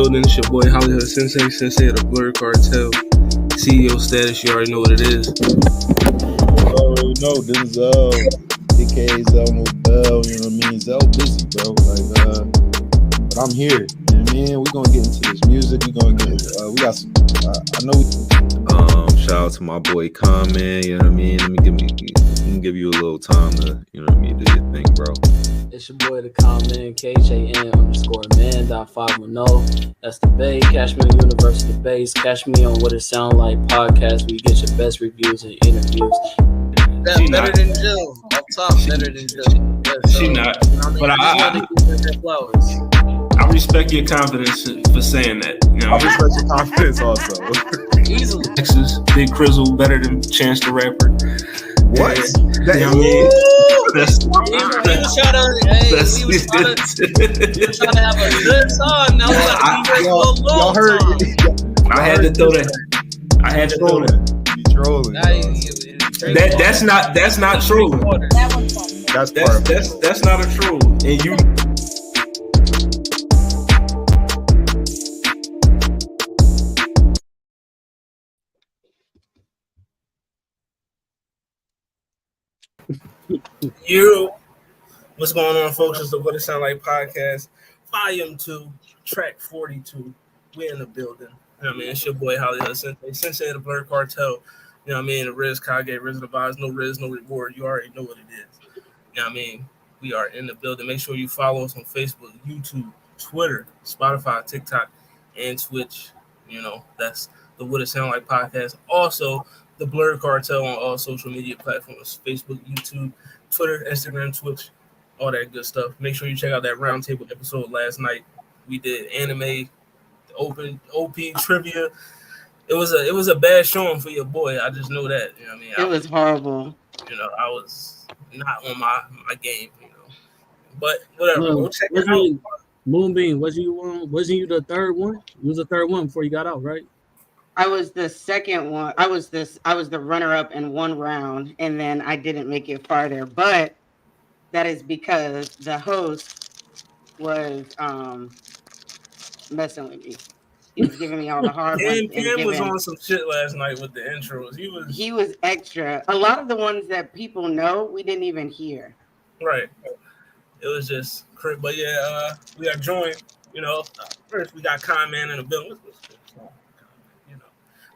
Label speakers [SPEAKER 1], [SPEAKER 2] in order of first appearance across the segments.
[SPEAKER 1] building. It's your boy Hollywood Sensei of the Blur Cartel. CEO status, you already know what it is.
[SPEAKER 2] You already know this is aka Zell Nobel, you know what I mean? Zell busy, bro. But I'm here. You know what I mean? We're gonna get into this music. We're gonna get we got some I know
[SPEAKER 3] shout out to my boy Common, you know what I mean? Let me give you a little time to, you know what I mean, do your thing, bro.
[SPEAKER 4] It's your boy the Common, KHAN_man.510. That's the Bay. Catch me on University Base. Catch me on What It Sound Like podcast, where you get your best reviews and interviews.
[SPEAKER 5] That's better than Jill. Up top, better than Jill. Yeah,
[SPEAKER 1] She not, but I respect your confidence for saying that. You know,
[SPEAKER 2] I respect your confidence also.
[SPEAKER 5] Easily.
[SPEAKER 1] Texas, Big Crizzle, better than Chance the Rapper.
[SPEAKER 2] What?
[SPEAKER 1] Yeah, you know what I mean? That's
[SPEAKER 5] We was trying to have a good song. Now
[SPEAKER 2] y'all heard it.
[SPEAKER 1] I had to throw that.
[SPEAKER 2] You trolling.
[SPEAKER 1] That's not trolling. That's not a troll. And you. What's going on, folks? It's the What It Sound Like podcast, Volume 2, Track 42. We're in the building. You know what I mean? It's your boy Hollywood Sensei of the Blur Cartel. You know what I mean? The Riz, Kage, Riz of the Vibes, no Riz, no reward. You already know what it is. You know what I mean? We are in the building. Make sure you follow us on Facebook, YouTube, Twitter, Spotify, TikTok, and Twitch. You know, that's the What It Sound Like podcast. Also, the Blur Cartel on all social media platforms, Facebook, YouTube, Twitter, Instagram, Twitch, all that good stuff. Make sure you check out that roundtable episode last night. We did anime, open OP trivia. It was a bad showing for your boy. I just know that. You know what I mean?
[SPEAKER 6] It was horrible.
[SPEAKER 1] You know, I was not on my game, you know. But whatever. Go check it out.
[SPEAKER 4] Moonbeam, wasn't you the third one? You was the third one before you got out, right?
[SPEAKER 6] I was the second one. I was the runner-up in one round, and then I didn't make it farther. But that is because the host was messing with me. He was giving me all the hard ones.
[SPEAKER 1] Cam was on some shit last night with the intros. He was
[SPEAKER 6] extra. A lot of the ones that people know, we didn't even hear.
[SPEAKER 1] Right. It was just crazy. But yeah, we got joined. You know, first we got Con Man in the building. You know,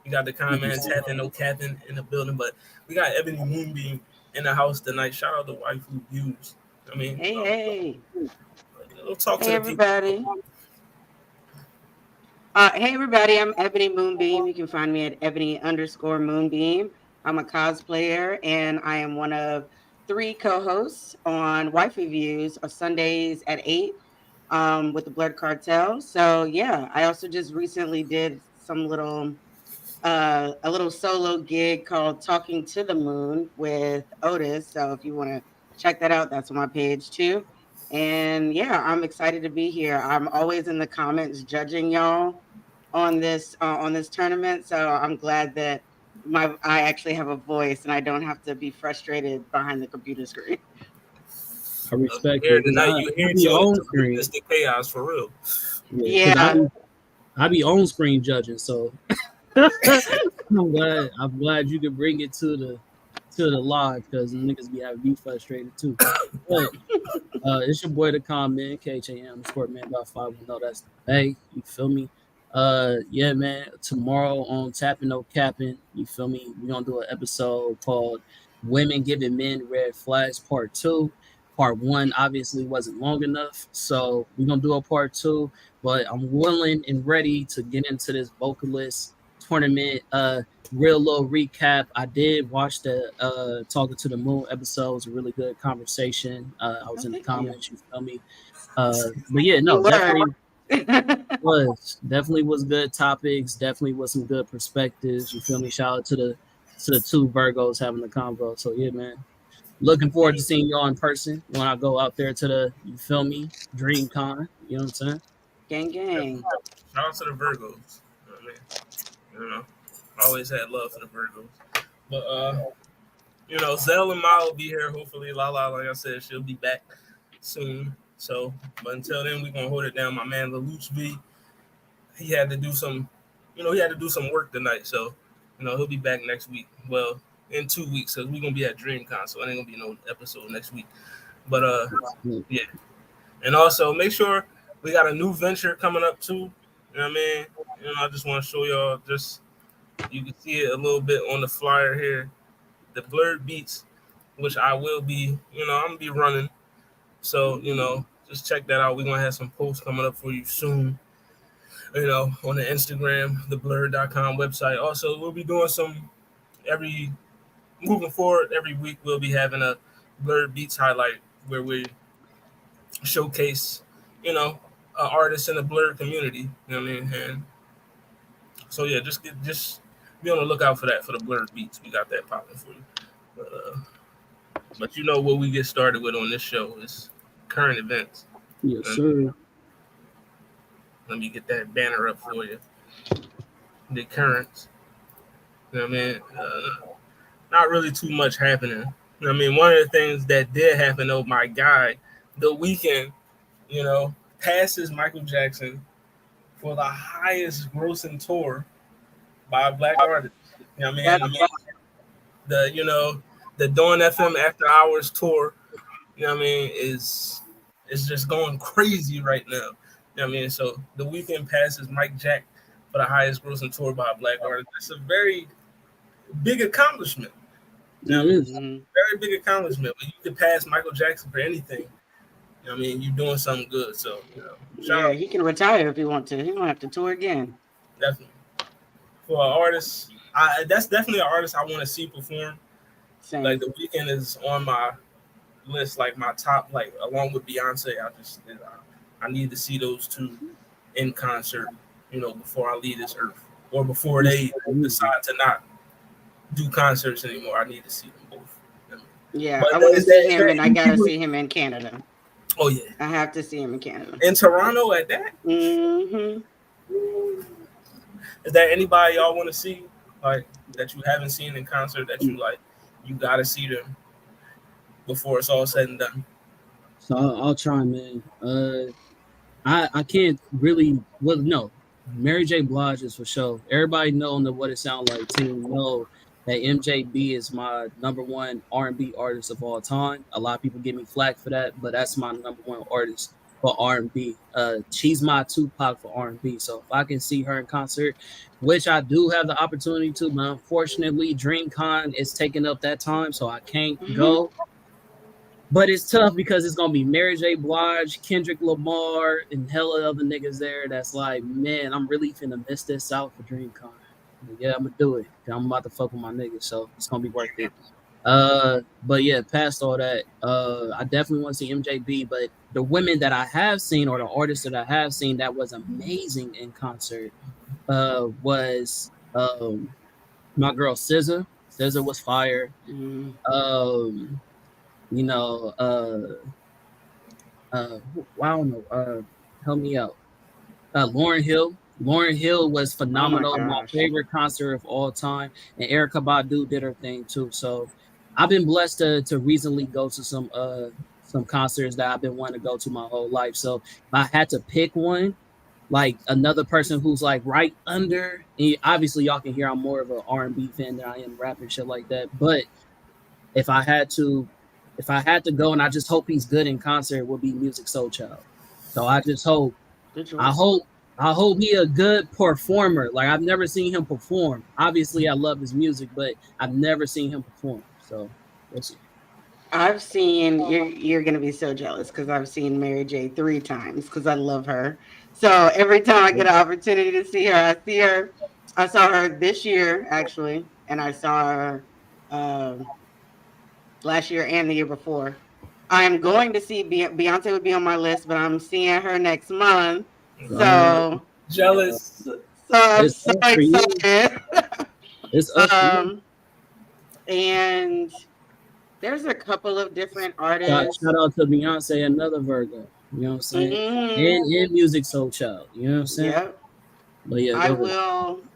[SPEAKER 1] we got the Con Man tapping, no captain in the building. But we got Ebony Moonbeam in the house tonight. Shout out to Waifu Views. I mean,
[SPEAKER 6] hey.
[SPEAKER 1] We'll talk to
[SPEAKER 6] everybody.
[SPEAKER 1] People.
[SPEAKER 6] Hey everybody, I'm Ebony Moonbeam. You can find me at Ebony_Moonbeam. I'm a cosplayer and I am one of 3 co-hosts on Waifu Views on Sundays at 8 with the Blood Cartel. So yeah, I also just recently did some a little solo gig called Talking to the Moon with Otis. So if you want to check that out, that's on my page too. And yeah, I'm excited to be here. I'm always in the comments judging y'all on this tournament. So I'm glad that I actually have a voice and I don't have to be frustrated behind the computer screen.
[SPEAKER 4] I respect it.
[SPEAKER 1] Tonight you hear your own screen. It's the chaos for real.
[SPEAKER 6] Yeah.
[SPEAKER 4] I be on screen judging, so I'm glad you could bring it to the live because niggas be having me frustrated too. But it's your boy the Comment, KHAN_man.510. That's the Bay. You feel me? Yeah, man. Tomorrow on Tapping No Capping, you feel me? We're gonna do an episode called Women Giving Men Red Flags Part 2. Part 1 obviously wasn't long enough, so we're gonna do a part 2. But I'm willing and ready to get into this Vocalist tournament. Real little recap. I did watch the Talking to the Moon episode. It was a really good conversation. I was in the comments, you feel me? But yeah, no, definitely was good topics, definitely was some good perspectives. You feel me? Shout out to the 2 Virgos having the convo. So yeah, man. Looking forward to seeing y'all in person when I go out there to the, you feel me, DreamCon. You know what I'm saying?
[SPEAKER 6] Gang.
[SPEAKER 1] Shout out to the Virgos. You know what I mean? You know, I always had love for the Virgos. But you know, Zell and Ma will be here. Hopefully, Lala, like I said, she'll be back soon. So, but until then, we're gonna hold it down. My man Lelouch V, he had to do some, he had to do some work tonight. So, he'll be back next week. Well, in 2 weeks, because we're gonna be at DreamCon, so it ain't gonna be no episode next week. But yeah. And also make sure we got a new venture coming up too. You know what I mean? I just want to show y'all, just you can see it a little bit on the flyer here. The Blurred Beats, which I will be, I'm gonna be running. So, just check that out. We're gonna have some posts coming up for you soon. On the Instagram, the blurred.com website. Also, we'll be doing moving forward, every week we'll be having a Blurred Beats highlight where we showcase, artists in the Blurred community. You know what I mean? And so yeah, just be on the lookout for that, for the Blurred Beats. We got that popping for you. But what we get started with on this show is current events.
[SPEAKER 4] Yes, sir.
[SPEAKER 1] Let me get that banner up for you. The currents. You know what I mean? Not really too much happening. You know what I mean? One of the things that did happen, though, my guy, The Weeknd, passes Michael Jackson for the highest grossing tour by a black artist. You know what I mean? The Dawn FM After Hours tour, you know what I mean, is just going crazy right now. You know what I mean? So The Weeknd passes Mike Jack for the highest grossing tour by a black artist. It's a very big accomplishment.
[SPEAKER 4] Yeah, it is.
[SPEAKER 1] Very big accomplishment. When you can pass Michael Jackson for anything, you know what I mean, you're doing something good. So,
[SPEAKER 6] he can retire if he wants to. He don't have to tour again.
[SPEAKER 1] Definitely. For an artist, that's definitely an artist I want to see perform.
[SPEAKER 6] Same.
[SPEAKER 1] Like The Weeknd is on my list, like my top, like along with Beyonce. I need to see those two in concert, before I leave this earth, or before they decide to not do concerts anymore. I need to see them both.
[SPEAKER 6] Yeah, I want to see him, and I gotta see him in Canada.
[SPEAKER 1] Oh yeah,
[SPEAKER 6] I have to see him in Canada.
[SPEAKER 1] In Toronto at that.
[SPEAKER 6] Mm-hmm.
[SPEAKER 1] Is there anybody y'all want to see, like, that you haven't seen in concert that you like? You gotta see them before it's all said and done.
[SPEAKER 4] So I'll try, man. I can't really. Well, no. Mary J. Blige is for sure. Everybody know the What It Sound Like team know that MJB is my number one R&B artist of all time. A lot of people give me flack for that, but that's my number one artist for R&B. She's my Tupac for R&B. So if I can see her in concert, which I do have the opportunity to, but unfortunately DreamCon is taking up that time, so I can't go. But it's tough because it's gonna be Mary J. Blige, Kendrick Lamar, and hella other niggas there. That's like, man, I'm really finna miss this out for DreamCon. Yeah, I'm gonna do it. I'm about to fuck with my niggas, so it's gonna be worth it. But yeah, past all that, I definitely want to see MJB. But the women that I have seen, or the artists that I have seen that was amazing in concert, was my girl SZA. SZA was fire. I don't know. Help me out. Lauryn Hill. Lauryn Hill was phenomenal. My favorite concert of all time. And Erykah Badu did her thing too. So I've been blessed to recently go to some concerts that I've been wanting to go to my whole life. So if I had to pick one, like another person who's like right under, and obviously y'all can hear I'm more of an R&B fan than I am rap and shit like that. But if I had to go, and I just hope he's good in concert, it would be Music Soul Child. So I just hope, I hope he a good performer. Like, I've never seen him perform. Obviously, I love his music, but I've never seen him perform. So we'll see.
[SPEAKER 6] I've seen, you're gonna be so jealous because I've seen Mary J 3 times because I love her. So every time I get an opportunity to see her, I see her. I saw her this year actually, and I saw her last year and the year before. I'm going to see Beyonce would be on my list, but I'm seeing her next month. So
[SPEAKER 1] jealous.
[SPEAKER 6] So I'm so excited.
[SPEAKER 4] It's up
[SPEAKER 6] and there's a couple of different artists.
[SPEAKER 4] Shout out to Beyonce, another Virgo. You know what I'm saying? And Music Soul Child. You know what I'm saying?
[SPEAKER 6] Yep.
[SPEAKER 4] But yeah,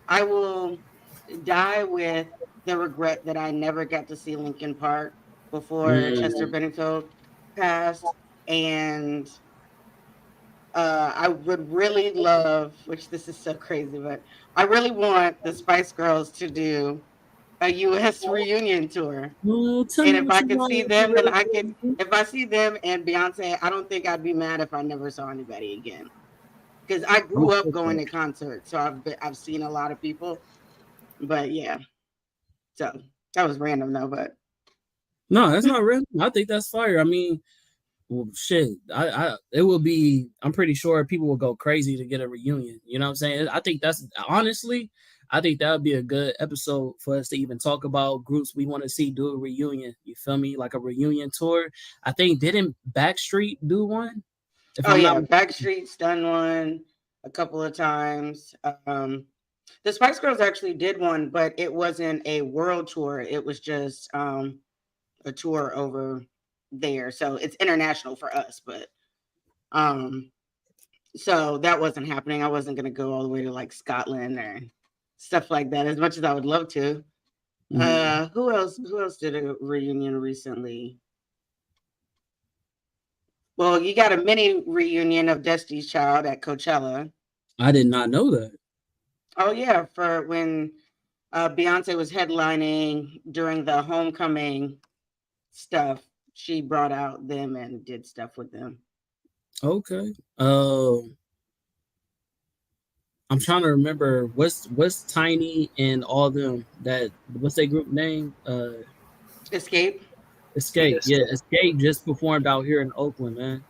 [SPEAKER 6] I will die with the regret that I never got to see Linkin Park before Chester Benningfield passed, and I would really love, which this is so crazy, but I really want the Spice Girls to do a U.S. reunion tour.
[SPEAKER 4] Well, tell
[SPEAKER 6] And
[SPEAKER 4] me
[SPEAKER 6] if
[SPEAKER 4] what
[SPEAKER 6] I
[SPEAKER 4] you
[SPEAKER 6] could
[SPEAKER 4] want
[SPEAKER 6] see
[SPEAKER 4] to
[SPEAKER 6] them, then I
[SPEAKER 4] do.
[SPEAKER 6] could. If I see them and Beyonce, I don't think I'd be mad if I never saw anybody again. Because I grew up going to concerts, so I've seen a lot of people. But yeah, so that was random though. But
[SPEAKER 4] No, that's not random. I think that's fire. I mean, well, shit. It will be. I'm pretty sure people will go crazy to get a reunion. You know what I'm saying? I think that's honestly. I think that would be a good episode for us to even talk about groups we want to see do a reunion. You feel me? Like a reunion tour. I think didn't Backstreet do one? If
[SPEAKER 6] oh
[SPEAKER 4] I'm
[SPEAKER 6] yeah,
[SPEAKER 4] not
[SPEAKER 6] Backstreet's done one a couple of times. The Spice Girls actually did one, but it wasn't a world tour. It was just a tour over there. So it's international for us, but so that wasn't happening. I wasn't gonna go all the way to like Scotland or stuff like that, as much as I would love to. Who else did a reunion recently? Well, you got a mini reunion of Destiny's Child at Coachella.
[SPEAKER 4] I did not know that.
[SPEAKER 6] Oh yeah, for when Beyonce was headlining during the homecoming stuff, she brought out them and did stuff with them.
[SPEAKER 4] Okay. I'm trying to remember what's Tiny and all them that what's their group name?
[SPEAKER 6] Escape.
[SPEAKER 4] Escape. Yeah, Escape just performed out here in Oakland, man.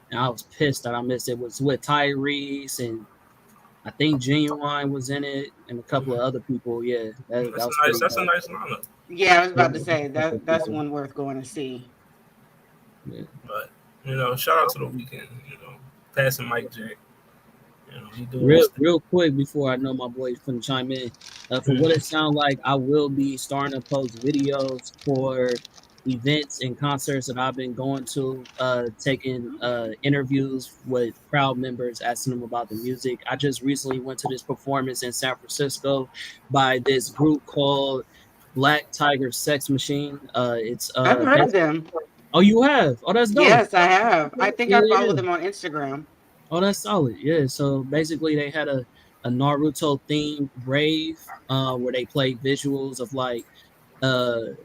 [SPEAKER 4] And I was pissed that I missed it. It was with Tyrese and I think Genuine was in it and a couple of other people. Yeah,
[SPEAKER 1] That's a nice lineup.
[SPEAKER 6] Yeah, I was about to say that's one worth going to see.
[SPEAKER 4] Yeah.
[SPEAKER 1] But shout out to the weekend. Passing Mike Jack. He doing
[SPEAKER 4] Real quick before I know my boy's gonna chime in. For what it sounds like, I will be starting to post videos for events and concerts that I've been going to, taking interviews with crowd members, asking them about the music. I just recently went to this performance in San Francisco by this group called Black Tiger Sex Machine. It's
[SPEAKER 6] I've heard of them.
[SPEAKER 4] Oh, you have? Oh, that's dope.
[SPEAKER 6] Yes, I have. I think I follow them on Instagram.
[SPEAKER 4] Oh, that's solid. Yeah. So basically, they had a Naruto themed rave where they played visuals of like a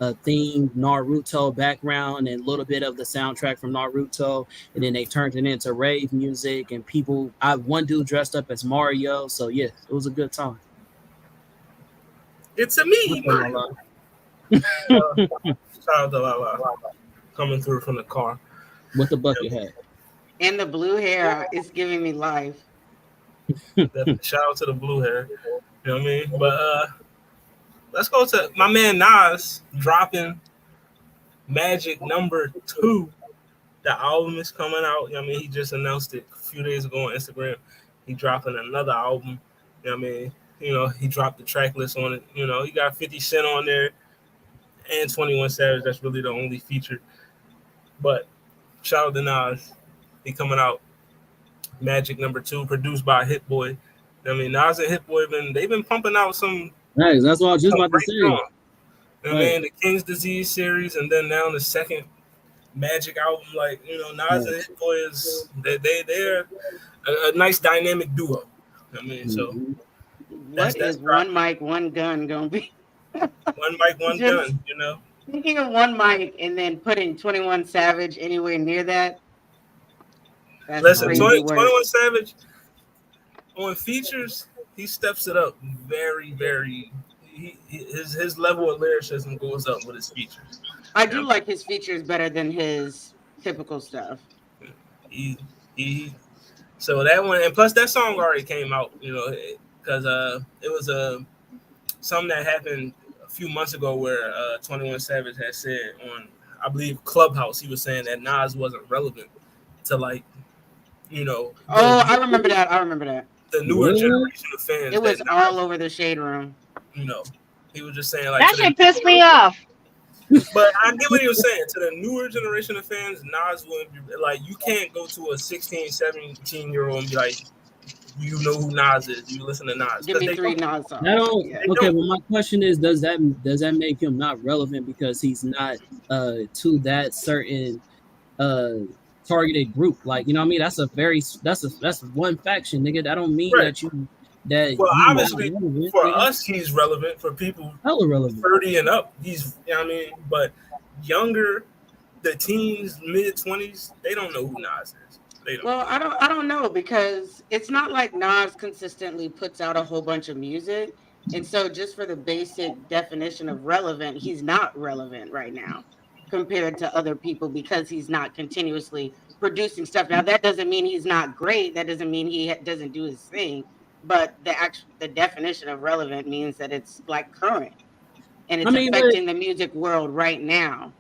[SPEAKER 4] themed Naruto background and a little bit of the soundtrack from Naruto, and then they turned it into rave music. And people, one dude dressed up as Mario. So yeah, it was a good time.
[SPEAKER 1] It's a me, Mario. Shout out to Lala coming through from the car
[SPEAKER 4] with the bucket hat.
[SPEAKER 6] And the blue hair is giving me life.
[SPEAKER 1] Shout out to the blue hair. You know what I mean? But let's go to my man Nas dropping Magic number 2. The album is coming out. You know what I mean? He just announced it a few days ago on Instagram. He dropping another album. You know what I mean? He dropped the track list on it. He got 50 Cent on there and 21 Savage. That's really the only feature. But shout out to Nas. He coming out. Magic number 2, produced by Hit Boy. I mean, Nas and Hit Boy they've been pumping out some.
[SPEAKER 4] Nice. That's what I was just about to say.
[SPEAKER 1] I mean, the King's Disease series, and then now the second Magic album. Like Nas and Hit Boy they're a nice dynamic duo. I mean, so
[SPEAKER 6] what is one mic, one gun gonna be?
[SPEAKER 1] One mic, one gun.
[SPEAKER 6] Thinking of one mic and then putting 21 Savage anywhere near that.
[SPEAKER 1] Listen, 21 Savage on features, he steps it up very, very. His level of lyricism goes up with his features.
[SPEAKER 6] I do like his features better than his typical stuff.
[SPEAKER 1] So that one, and plus that song already came out, because it was something that happened a few months ago where 21 Savage had said on, I believe, Clubhouse, he was saying that Nas wasn't relevant to like.
[SPEAKER 6] I remember that.
[SPEAKER 1] The newer generation of fans.
[SPEAKER 6] It was all over the Shade Room.
[SPEAKER 1] He was just saying like
[SPEAKER 7] that shit pissed me off.
[SPEAKER 1] But I get what he was saying. To the newer generation of fans, Nas wouldn't be like, you can't go to a 16, 17-year-old and be like, you know who Nas is. You listen to Nas.
[SPEAKER 6] Give me 3 Nas songs.
[SPEAKER 4] Okay, well, my question is, does that make him not relevant because he's not to that certain targeted group. Like, you know what I mean? That's one faction, nigga. That don't mean
[SPEAKER 1] Right.
[SPEAKER 4] that
[SPEAKER 1] Well,
[SPEAKER 4] you
[SPEAKER 1] obviously,
[SPEAKER 4] relevant,
[SPEAKER 1] for
[SPEAKER 4] nigga.
[SPEAKER 1] us, he's relevant. For people
[SPEAKER 4] Hella relevant.
[SPEAKER 1] 30 and up, he's, you know what I mean? But younger, the teens, mid-20s, they don't know who Nas is. They don't.
[SPEAKER 6] Well, I don't know, because it's not like Nas consistently puts out a whole bunch of music. And so just for the basic definition of relevant, he's not relevant right now compared to other people, because he's not continuously producing stuff. Now, that doesn't mean he's not great. That doesn't mean he doesn't do his thing. But the definition of relevant means that it's like current, and it's affecting the music world right now.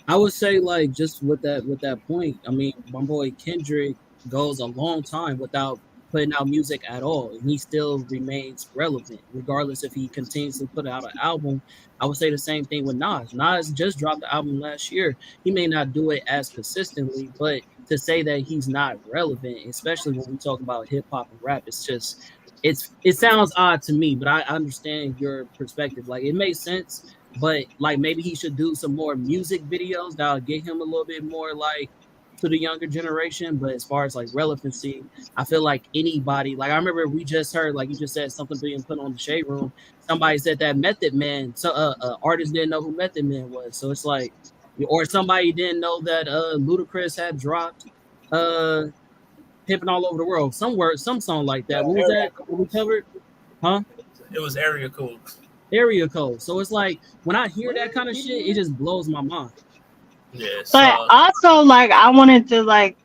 [SPEAKER 4] I would say, like, just with that point, I mean, my boy Kendrick goes a long time without putting out music at all, and he still remains relevant, regardless if he continues to put out an album. I would say the same thing with Nas. Nas just dropped the album last year. He may not do it as consistently, but to say that he's not relevant, especially when we talk about hip hop and rap, it's just it sounds odd to me, but I understand your perspective. Like, it makes sense, but like maybe he should do some more music videos that'll get him a little bit more like to the younger generation. But as far as like relevancy, I feel like anybody, like I remember we just heard, like you just said, something being put on the Shade Room. Somebody said that Method Man, so artists didn't know who Method Man was. So it's like, or somebody didn't know that Ludacris had dropped Pimping All Over the World, some song like that. What was that we covered? Huh?
[SPEAKER 1] It was Area Code.
[SPEAKER 4] Area Code. So it's like when I hear that kind of shit, it just blows my mind.
[SPEAKER 1] Yes.
[SPEAKER 7] But also, like, I wanted to like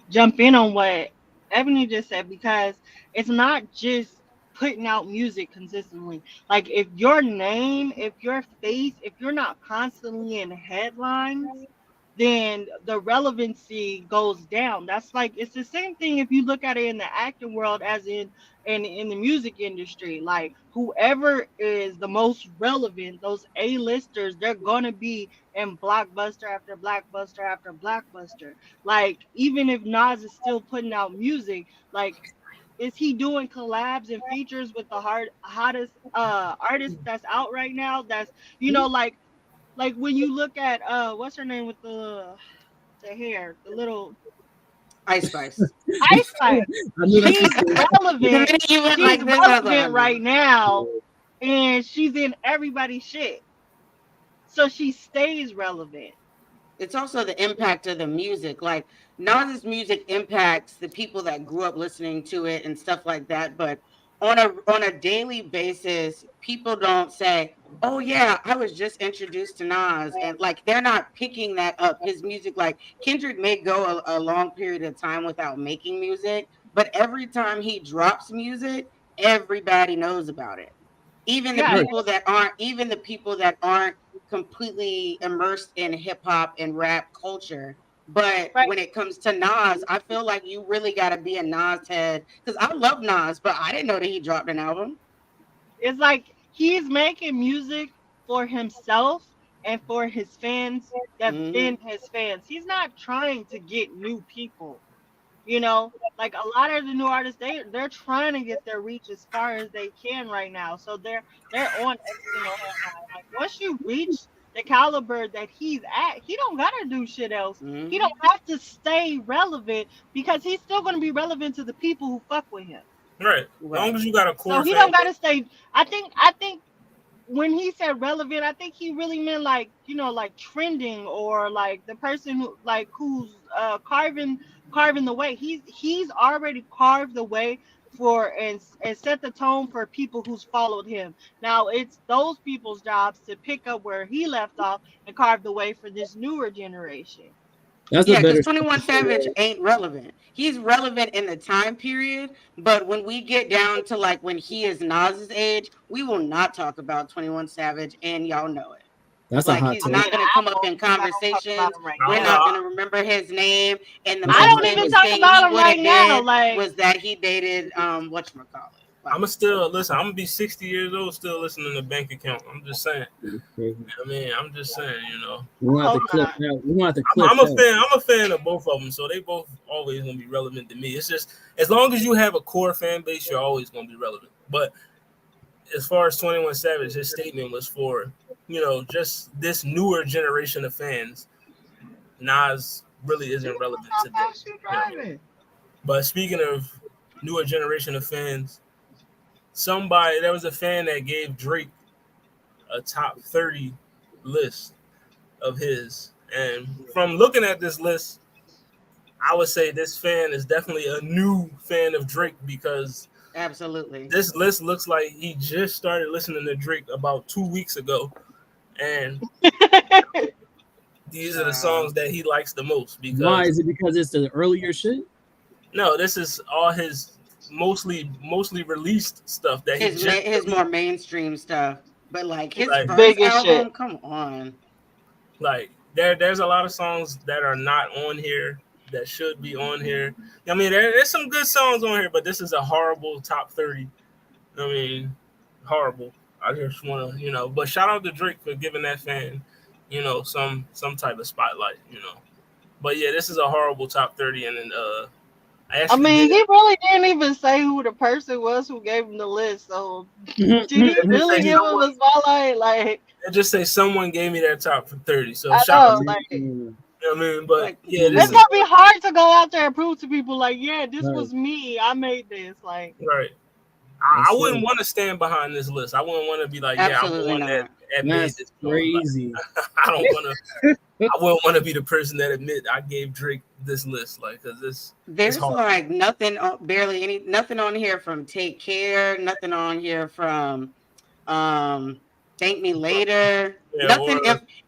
[SPEAKER 7] jump in on what Ebony just said, because it's not just putting out music consistently. Like, if your name, if your face, if you're not constantly in headlines, then the relevancy goes down. That's like, it's the same thing if you look at it in the acting world as in the music industry. Like, whoever is the most relevant, those A-listers, they're gonna be in blockbuster after blockbuster after blockbuster. Like, even if Nas is still putting out music, like, is he doing collabs and features with the hottest artist that's out right now? That's, you know, like when you look at what's her name with the hair, the little
[SPEAKER 6] Ice Spice.
[SPEAKER 7] Ice Spice. She's relevant. She's relevant right now, and she's in everybody's shit, so she stays relevant.
[SPEAKER 6] It's also the impact of the music. Like, Nas's music impacts the people that grew up listening to it and stuff like that. But on a daily basis, people don't say, "Oh yeah, I was just introduced to Nas," and like they're not picking that up. His music, like Kendrick, may go a long period of time without making music, but every time he drops music, everybody knows about it. Even the people that aren't completely immersed in hip hop and rap culture. But when it comes to Nas, I feel like you really got to be a Nas head, because I love Nas, but I didn't know that he dropped an album.
[SPEAKER 7] It's like he's making music for himself and for his fans that's been his fans. He's not trying to get new people. You know, like a lot of the new artists, they're trying to get their reach as far as they can right now. So they're on external headline. Like, once you reach the caliber that he's at, he don't gotta do shit else. He don't have to stay relevant, because he's still gonna be relevant to the people who fuck with him.
[SPEAKER 1] Right. As long as you got a core.
[SPEAKER 7] So he don't gotta stay. I think when he said relevant, I think he really meant like, you know, like trending, or like the person who like who's carving the way. He's already carved the way for and set the tone for people who's followed him. Now it's those people's jobs to pick up where he left off and carve the way for this newer generation.
[SPEAKER 6] Because 21 Savage ain't relevant. He's relevant in the time period, but when we get down to like when he is Nas's age, we will not talk about 21 Savage, and y'all know it.
[SPEAKER 4] That's
[SPEAKER 6] like he's not going to come up in conversations. We're not going to remember his name. And the
[SPEAKER 7] I don't even talk about him right now. Like,
[SPEAKER 6] was that he dated whatchamacallit.
[SPEAKER 1] I'm gonna be 60 years old still listening to Bank Account. I'm just saying. I mean, I'm just saying, you know. I'm a fan of both of them, so they both always gonna be relevant to me. It's just, as long as you have a core fan base, you're always gonna be relevant. But as far as 21 Savage, his statement was for, you know, just this newer generation of fans. Nas really isn't relevant today. You know what I mean? But speaking of newer generation of fans, there was a fan that gave Drake a top 30 list of his. And from looking at this list, I would say this fan is definitely a new fan of Drake because
[SPEAKER 6] absolutely
[SPEAKER 1] this list looks like he just started listening to Drake about 2 weeks ago. And these are the songs that he likes the most. Because
[SPEAKER 4] why is it? Because it's the earlier shit?
[SPEAKER 1] No, this is all his mostly released stuff that
[SPEAKER 6] his more mainstream stuff. But like his
[SPEAKER 7] like,
[SPEAKER 6] first album, shit. Come on.
[SPEAKER 1] Like there's a lot of songs that are not on here that should be on here. I mean, there's some good songs on here, but this is a horrible top 30. I mean, horrible. I just want to, but shout out to Drake for giving that fan, some type of spotlight, But yeah, this is a horrible top 30, and then
[SPEAKER 7] I mean, he really didn't even say who the person was who gave him the list. So did he really give him a spotlight? Like,
[SPEAKER 1] just say someone gave me that top 30. So shout out to you. I mean, but yeah,
[SPEAKER 7] it's gonna be hard to go out there and prove to people like, yeah, this was me. I made this. Like,
[SPEAKER 1] right. I wouldn't want to stand behind this list. I wouldn't want to be like,
[SPEAKER 6] absolutely
[SPEAKER 1] I'm the one that made this.
[SPEAKER 4] Crazy.
[SPEAKER 1] I don't want to. I wouldn't want to be the person that admit I gave Drake this list, like, because
[SPEAKER 6] there's like nothing, nothing on here from Take Care, nothing on here from Thank Me Later, nothing.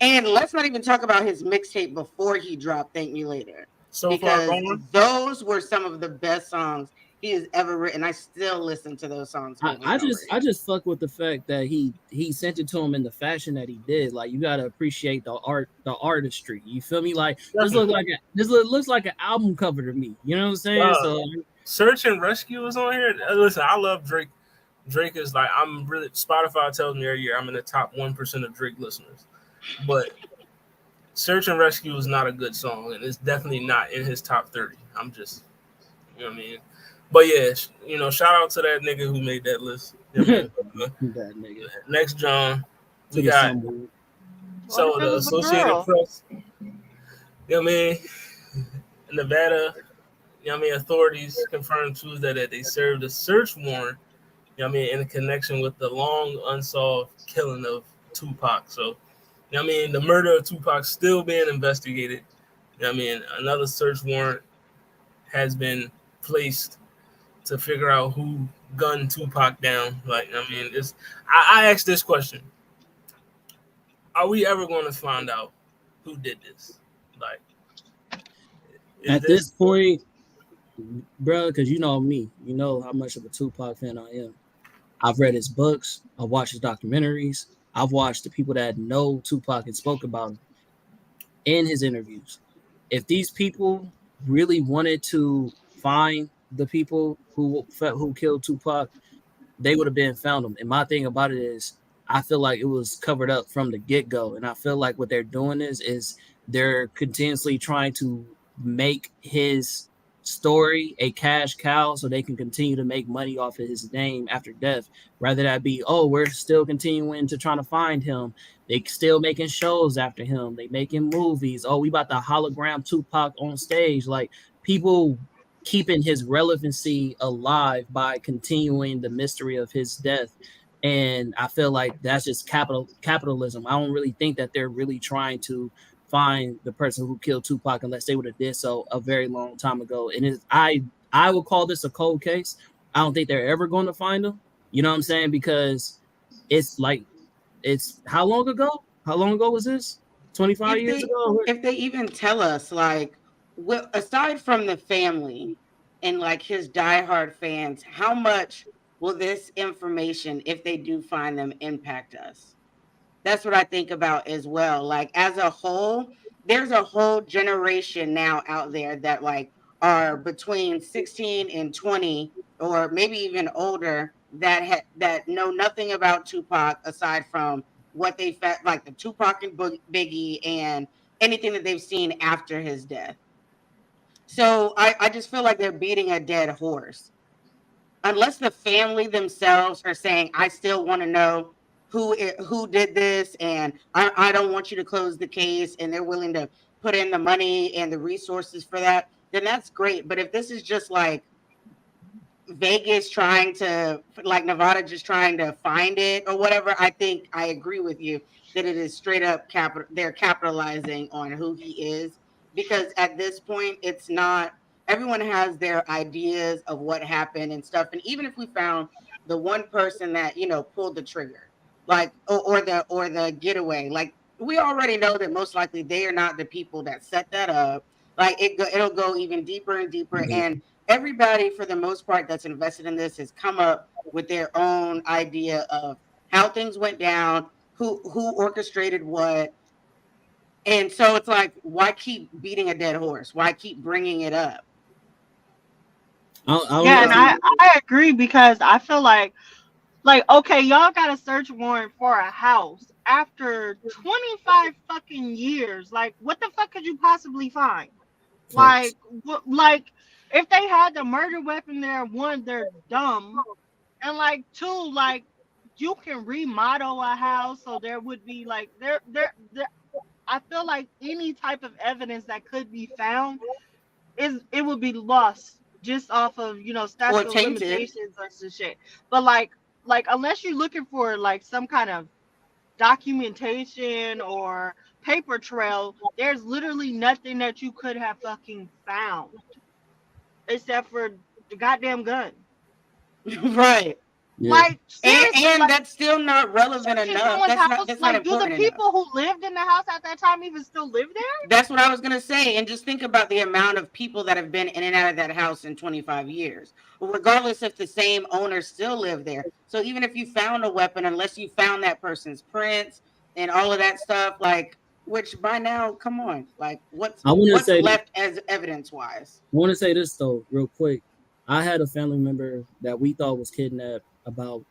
[SPEAKER 6] And let's not even talk about his mixtape before he dropped Thank Me Later, because those were some of the best songs he has ever written. I still listen to those songs.
[SPEAKER 4] I just fuck with the fact that he sent it to him in the fashion that he did. Like, you gotta appreciate the artistry. You feel me? Like, this looks like an album cover to me. You know what I'm saying? So
[SPEAKER 1] Search and Rescue is on here. Listen, I love Drake. Drake is like, I'm really, Spotify tells me every year I'm in the top 1% of Drake listeners. But Search and Rescue is not a good song, and it's definitely not in his top 30. I'm just, you know what I mean? But yeah, shout out to that nigga who made that list. That nigga. Next, John, we got the Associated Press. You know what I mean? Nevada, authorities confirmed Tuesday that they served a search warrant, in connection with the long unsolved killing of Tupac. So, the murder of Tupac still being investigated. Another search warrant has been placed to figure out who gunned Tupac down. Like, I asked this question: are we ever going to find out who did this? Like,
[SPEAKER 4] at this point, bro, because you know me, you know how much of a Tupac fan I am. I've read his books. I've watched his documentaries. I've watched the people that know Tupac and spoke about him in his interviews. If these people really wanted to find the people who killed Tupac, they would have been found them. And my thing about it is, I feel like it was covered up from the get-go. And I feel like what they're doing is they're continuously trying to make his story a cash cow so they can continue to make money off of his name after death. Rather that be, we're still continuing to try to find him. They still making shows after him. They making movies. We about to hologram Tupac on stage. Like, people keeping his relevancy alive by continuing the mystery of his death. And I feel like that's just capitalism. I don't really think that they're really trying to find the person who killed Tupac unless they would have did so a very long time ago. And I would call this a cold case. I don't think they're ever going to find him. You know what I'm saying? Because it's how long ago? How long ago was this? 25 years ago?
[SPEAKER 6] If they even tell us, like, aside from the family and like his diehard fans, how much will this information, if they do find them, impact us? That's what I think about as well. Like, as a whole, there's a whole generation now out there that like are between 16 and 20, or maybe even older, that know nothing about Tupac aside from what they felt like the Tupac and Biggie and anything that they've seen after his death. So I just feel like they're beating a dead horse. Unless the family themselves are saying, I still want to know who did this, and I don't want you to close the case, and they're willing to put in the money and the resources for that, then that's great. But if this is just like Vegas trying to, like Nevada just trying to find it or whatever, I think I agree with you that it is straight up capital. They're capitalizing on who he is, because at this point, it's not, everyone has their ideas of what happened and stuff. And even if we found the one person that, you know, pulled the trigger, like, or the getaway, like, we already know that most likely they are not the people that set that up. Like, it'll go even deeper and deeper. And everybody, for the most part, that's invested in this has come up with their own idea of how things went down, who orchestrated what. And so it's like, why keep beating a dead horse? Why keep bringing it up?
[SPEAKER 7] Yeah, and I agree, because I feel like, okay, y'all got a search warrant for a house after 25 fucking years. Like, what the fuck could you possibly find? Like, like, if they had the murder weapon there, one, they're dumb, and like, two, like, you can remodel a house, so there would be like, there. I feel like any type of evidence that could be found it would be lost just off of, you know, statute of limitations or some shit. But like unless you're looking for like some kind of documentation or paper trail, there's literally nothing that you could have fucking found except for the goddamn gun.
[SPEAKER 6] Right.
[SPEAKER 4] Yeah.
[SPEAKER 7] Like,
[SPEAKER 6] and
[SPEAKER 7] like,
[SPEAKER 6] that's still not relevant enough. That's not important.
[SPEAKER 7] Do the people who lived in the house at that time even still live there?
[SPEAKER 6] That's what I was gonna say. And just think about the amount of people that have been in and out of that house in 25 years. Well, regardless if the same owners still live there. So even if you found a weapon, unless you found that person's prints and all of that stuff, like, which by now, come on, like, what's left as evidence wise?
[SPEAKER 4] I want to say this though, real quick. I had a family member that we thought was kidnapped about,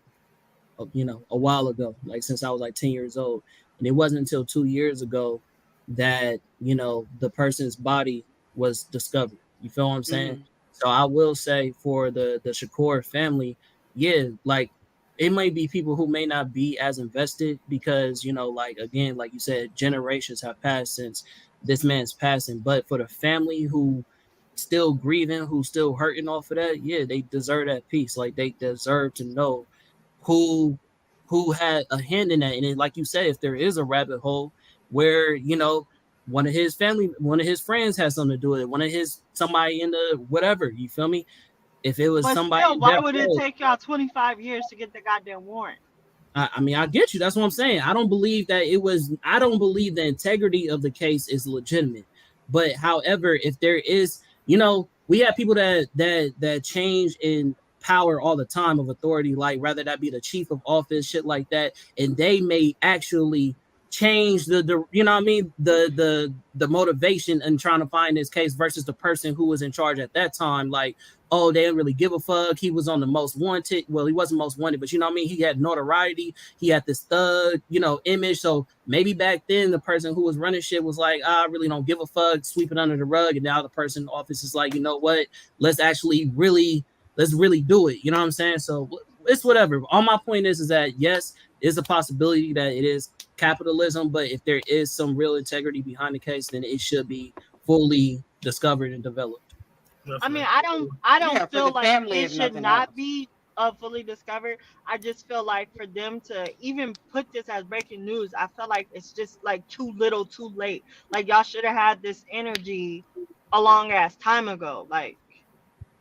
[SPEAKER 4] you know, a while ago, like since I was like 10 years old. And it wasn't until 2 years ago that, you know, the person's body was discovered. You feel what I'm saying? Mm-hmm. So I will say for the Shakur family, yeah, like, it might be people who may not be as invested because, you know, like, again, like you said, generations have passed since this man's passing. But for the family who still grieving, who's still hurting off of that, yeah, they deserve that peace. Like, they deserve to know who had a hand in that. And then, like you said, if there is a rabbit hole where, you know, one of his friends has something to do with it, somebody in the whatever, you feel me? If it was somebody,
[SPEAKER 7] still, why would it take y'all 25 years to get the goddamn warrant?
[SPEAKER 4] I mean, I get you. That's what I'm saying. I don't believe the integrity of the case is legitimate. But however, if there is, you know, we have people that change in power all the time of authority, like rather that be the chief of office, shit like that, and they may actually change the you know what I mean, the motivation in trying to find this case versus the person who was in charge at that time. Like, oh, they didn't really give a fuck. He was on the most wanted. Well, he wasn't most wanted, but you know what I mean? He had notoriety. He had this thug, you know, image. So maybe back then the person who was running shit was like, I really don't give a fuck, sweep it under the rug. And now the person in the office is like, you know what? Let's really do it. You know what I'm saying? So it's whatever. All my point is that yes, there's a possibility that it is capitalism, but if there is some real integrity behind the case, then it should be fully discovered and developed.
[SPEAKER 7] I mean, I don't feel like it should not be fully discovered. I just feel like for them to even put this as breaking news, I feel like it's just like too little, too late. Like, y'all should have had this energy a long ass time ago. Like,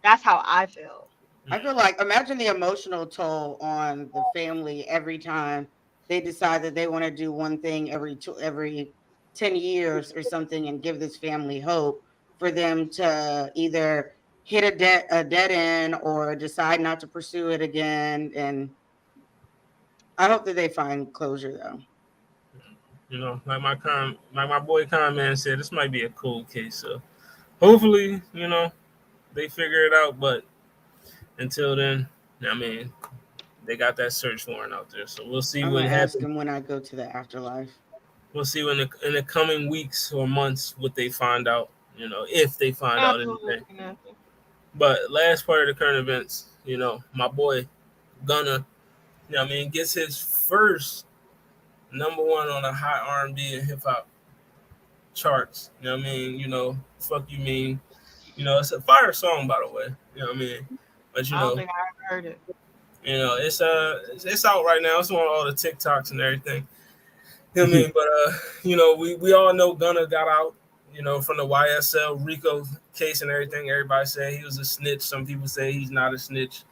[SPEAKER 7] that's how I feel.
[SPEAKER 6] I feel like, imagine the emotional toll on the family every time they decide that they want to do one thing every 10 years or something and give this family hope for them to either hit a dead end or decide not to pursue it again. And I hope that they find closure, though.
[SPEAKER 1] You know, like my boy Con said, this might be a cold case. So hopefully, you know, they figure it out. But until then, I mean, they got that search warrant out there. So we'll see what happens.
[SPEAKER 6] Ask them when I go to the afterlife.
[SPEAKER 1] We'll see when in the coming weeks or months what they find out. You know, if they find out anything. But last part of the current events, you know, my boy Gunna, you know what I mean, gets his first #1 on a hot R&B and hip hop charts. You know what I mean? You know, fuck you mean. You know, it's a fire song, by the way. You know what I mean? But you
[SPEAKER 7] I
[SPEAKER 1] know,
[SPEAKER 7] don't think I heard it.
[SPEAKER 1] you know, it's out right now. It's on all the TikToks and everything. You know what I mean? But you know, we all know Gunna got out, you know, from the YSL Rico case and everything. Everybody said he was a snitch. Some people say he's not a snitch.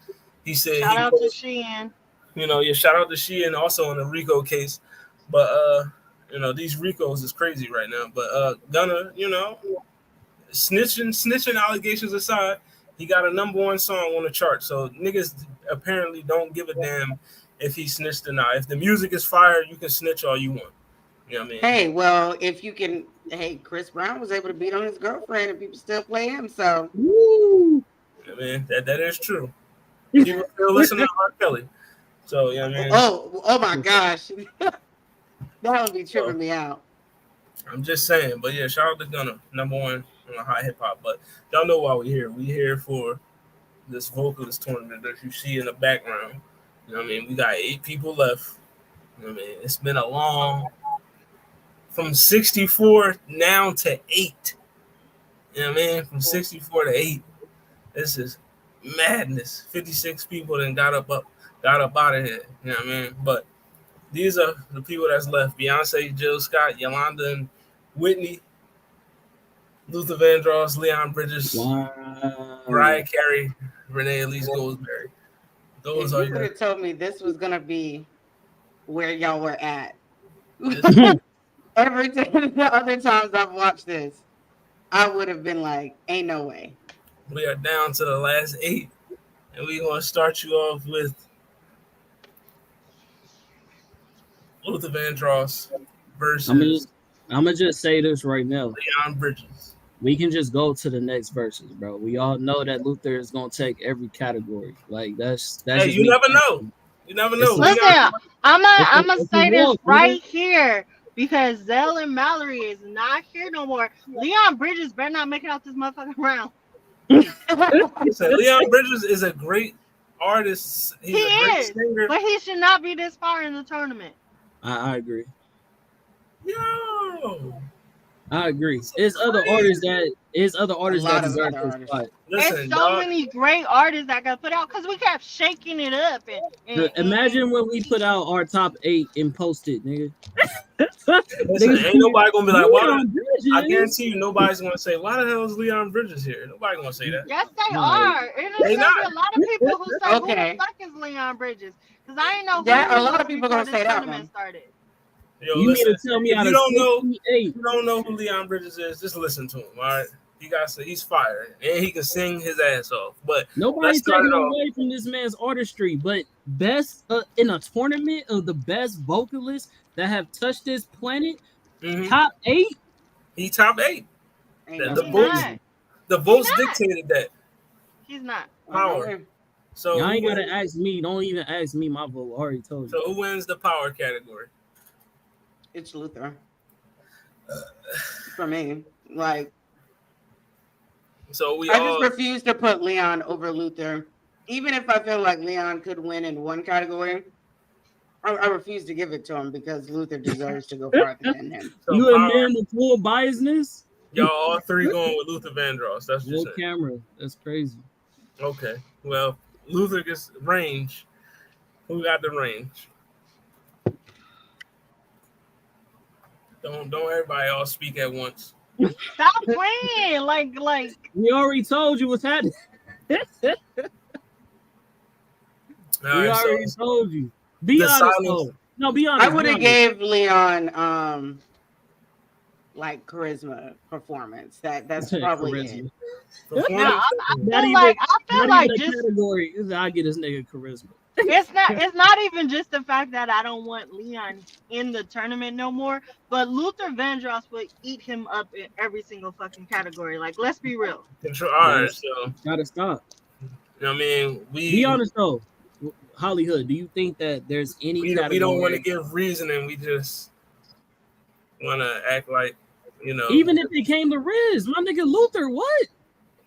[SPEAKER 1] He said
[SPEAKER 7] Shout out to Sheehan.
[SPEAKER 1] you know, yeah, shout out to Sheehan also in the Rico case. But you know, these Ricos is crazy right now. But Gunna, you know, snitching allegations aside, he got a #1 song on the chart. So niggas apparently don't give a damn if he snitched or not. If the music is fire, you can snitch all you want. You know what I mean?
[SPEAKER 6] Hey, well, if you can, hey, Chris Brown was able to beat on his girlfriend and people still play him. So,
[SPEAKER 4] Woo.
[SPEAKER 1] I mean, that is true. People still listen to R. Kelly. So, you know what I mean?
[SPEAKER 6] oh my gosh. That would be tripping me out.
[SPEAKER 1] I'm just saying. But yeah, shout out to Gunna, #1 on the high hip hop. But y'all know why we're here. We're here for this vocalist tournament that you see in the background. You know what I mean? We got 8 people left. You know what I mean? It's been a long, from 64 now to 8. You know what I mean? From 64 to 8. This is madness. 56 people then got up out of here. You know what I mean? But these are the people that's left: Beyonce, Jill Scott, Yolanda, and Whitney, Luther Vandross, Leon Bridges, Mariah, Carey, Renee, Elise, Goldsberry. Those
[SPEAKER 6] If
[SPEAKER 1] are
[SPEAKER 6] you could
[SPEAKER 1] your.
[SPEAKER 6] have told me this was gonna be where y'all were at. Every time, the other times I've watched this, I would have been like, "Ain't no way."
[SPEAKER 1] We are down to the last 8, and we're gonna start you off with Luther Vandross versus
[SPEAKER 4] I'm gonna just say this right now.
[SPEAKER 1] Leon Bridges.
[SPEAKER 4] We can just go to the next verses, bro. We all know that Luther is gonna take every category. Like that's.
[SPEAKER 1] Hey,
[SPEAKER 4] just
[SPEAKER 1] you
[SPEAKER 4] me.
[SPEAKER 1] never know. You never know.
[SPEAKER 7] Listen, I'm gonna
[SPEAKER 4] It's a
[SPEAKER 7] say this
[SPEAKER 4] walk,
[SPEAKER 7] right here because Zell and Mallory is not here no more. Leon Bridges better not make it out this motherfucking round.
[SPEAKER 1] Listen, Leon Bridges is a great artist. He's
[SPEAKER 7] He
[SPEAKER 1] a great
[SPEAKER 7] is,
[SPEAKER 1] singer.
[SPEAKER 7] but he should not be this far in the tournament.
[SPEAKER 4] I agree.
[SPEAKER 1] Yo,
[SPEAKER 4] I agree. There's other artists that
[SPEAKER 6] lot of
[SPEAKER 4] deserve
[SPEAKER 6] other
[SPEAKER 4] this
[SPEAKER 6] artists.
[SPEAKER 4] spot.
[SPEAKER 1] listen,
[SPEAKER 7] There's so
[SPEAKER 1] dog.
[SPEAKER 7] many great artists that got put out because we kept shaking it up.
[SPEAKER 4] Imagine when we put out our top 8 and post it, nigga.
[SPEAKER 1] Listen, ain't nobody gonna be like, why?
[SPEAKER 4] Leon Bridges.
[SPEAKER 1] I guarantee you, nobody's gonna say, why the hell is Leon Bridges here? Nobody gonna say that.
[SPEAKER 7] Yes, they
[SPEAKER 4] No.
[SPEAKER 7] are. And
[SPEAKER 1] They
[SPEAKER 7] there's
[SPEAKER 1] not.
[SPEAKER 7] a lot of people who say,
[SPEAKER 6] Okay.
[SPEAKER 7] who the fuck is Leon Bridges? Because I ain't know who
[SPEAKER 6] Yeah,
[SPEAKER 7] he
[SPEAKER 6] a lot
[SPEAKER 7] was
[SPEAKER 6] of people
[SPEAKER 7] before
[SPEAKER 6] gonna
[SPEAKER 7] this
[SPEAKER 6] say that
[SPEAKER 7] tournament
[SPEAKER 6] one.
[SPEAKER 7] started.
[SPEAKER 1] Yo,
[SPEAKER 4] You
[SPEAKER 1] listen,
[SPEAKER 4] mean to tell me
[SPEAKER 1] if
[SPEAKER 4] out
[SPEAKER 1] you
[SPEAKER 4] of
[SPEAKER 1] don't know,
[SPEAKER 4] 68?
[SPEAKER 1] if you don't know who Leon Bridges is, just listen to him. All right, he's fire and he can sing his ass off. But
[SPEAKER 4] Nobody's
[SPEAKER 1] let's start
[SPEAKER 4] taking
[SPEAKER 1] it off.
[SPEAKER 4] away from this man's artistry, but best in a tournament of the best vocalists that have touched this planet,
[SPEAKER 1] Mhm.
[SPEAKER 4] top 8.
[SPEAKER 1] He top 8.
[SPEAKER 6] Ain't
[SPEAKER 1] The
[SPEAKER 6] no
[SPEAKER 7] He's
[SPEAKER 1] votes-
[SPEAKER 6] way.
[SPEAKER 7] not.
[SPEAKER 1] The votes
[SPEAKER 7] not.
[SPEAKER 1] dictated that
[SPEAKER 7] He's not.
[SPEAKER 1] power. So
[SPEAKER 4] Y'all ain't
[SPEAKER 1] who
[SPEAKER 4] gotta
[SPEAKER 1] wins-
[SPEAKER 4] ask me. Don't even ask me my vote. I already told you.
[SPEAKER 1] So who wins the power category?
[SPEAKER 6] It's Luther. For me, like
[SPEAKER 1] So we
[SPEAKER 6] I
[SPEAKER 1] all
[SPEAKER 6] just refuse to put Leon over Luther, even if I feel like Leon could win in one category. I refuse to give it to him because Luther deserves to go farther than him.
[SPEAKER 1] so
[SPEAKER 4] You a
[SPEAKER 1] power,
[SPEAKER 4] man with full biasness?
[SPEAKER 1] y'all all 3 going with Luther Vandross. That's
[SPEAKER 4] No
[SPEAKER 1] just it.
[SPEAKER 4] camera. That's crazy.
[SPEAKER 1] Okay. Well, Luther gets range. Who got the range? Don't everybody all speak at once.
[SPEAKER 7] Stop playing. Like
[SPEAKER 4] We already told you what's happening.
[SPEAKER 1] All
[SPEAKER 4] We
[SPEAKER 1] right,
[SPEAKER 4] already
[SPEAKER 1] so
[SPEAKER 4] told you. Be
[SPEAKER 1] the
[SPEAKER 4] honest,
[SPEAKER 1] silence-
[SPEAKER 4] though. No, be honest.
[SPEAKER 6] I would
[SPEAKER 4] be
[SPEAKER 6] have
[SPEAKER 4] honest.
[SPEAKER 6] gave Leon like charisma performance. That's probably it.
[SPEAKER 4] Charisma.
[SPEAKER 1] performance-
[SPEAKER 7] now, I
[SPEAKER 4] Not
[SPEAKER 7] feel
[SPEAKER 4] even-
[SPEAKER 7] like
[SPEAKER 4] Not even a
[SPEAKER 7] just
[SPEAKER 4] category. I get this nigga charisma.
[SPEAKER 7] it's not even just the fact that I don't want Leon in the tournament no more, but Luther Vandross would eat him up in every single fucking category. Like, let's be real.
[SPEAKER 1] control. All right, so
[SPEAKER 4] Gotta stop.
[SPEAKER 1] you know what I mean,
[SPEAKER 4] Be honest though, Hollywood. Do you think that there's any
[SPEAKER 1] we
[SPEAKER 4] category?
[SPEAKER 1] don't want to give reasoning. We just want to act like, you know,
[SPEAKER 4] Even if it came to Riz, my nigga Luther, what?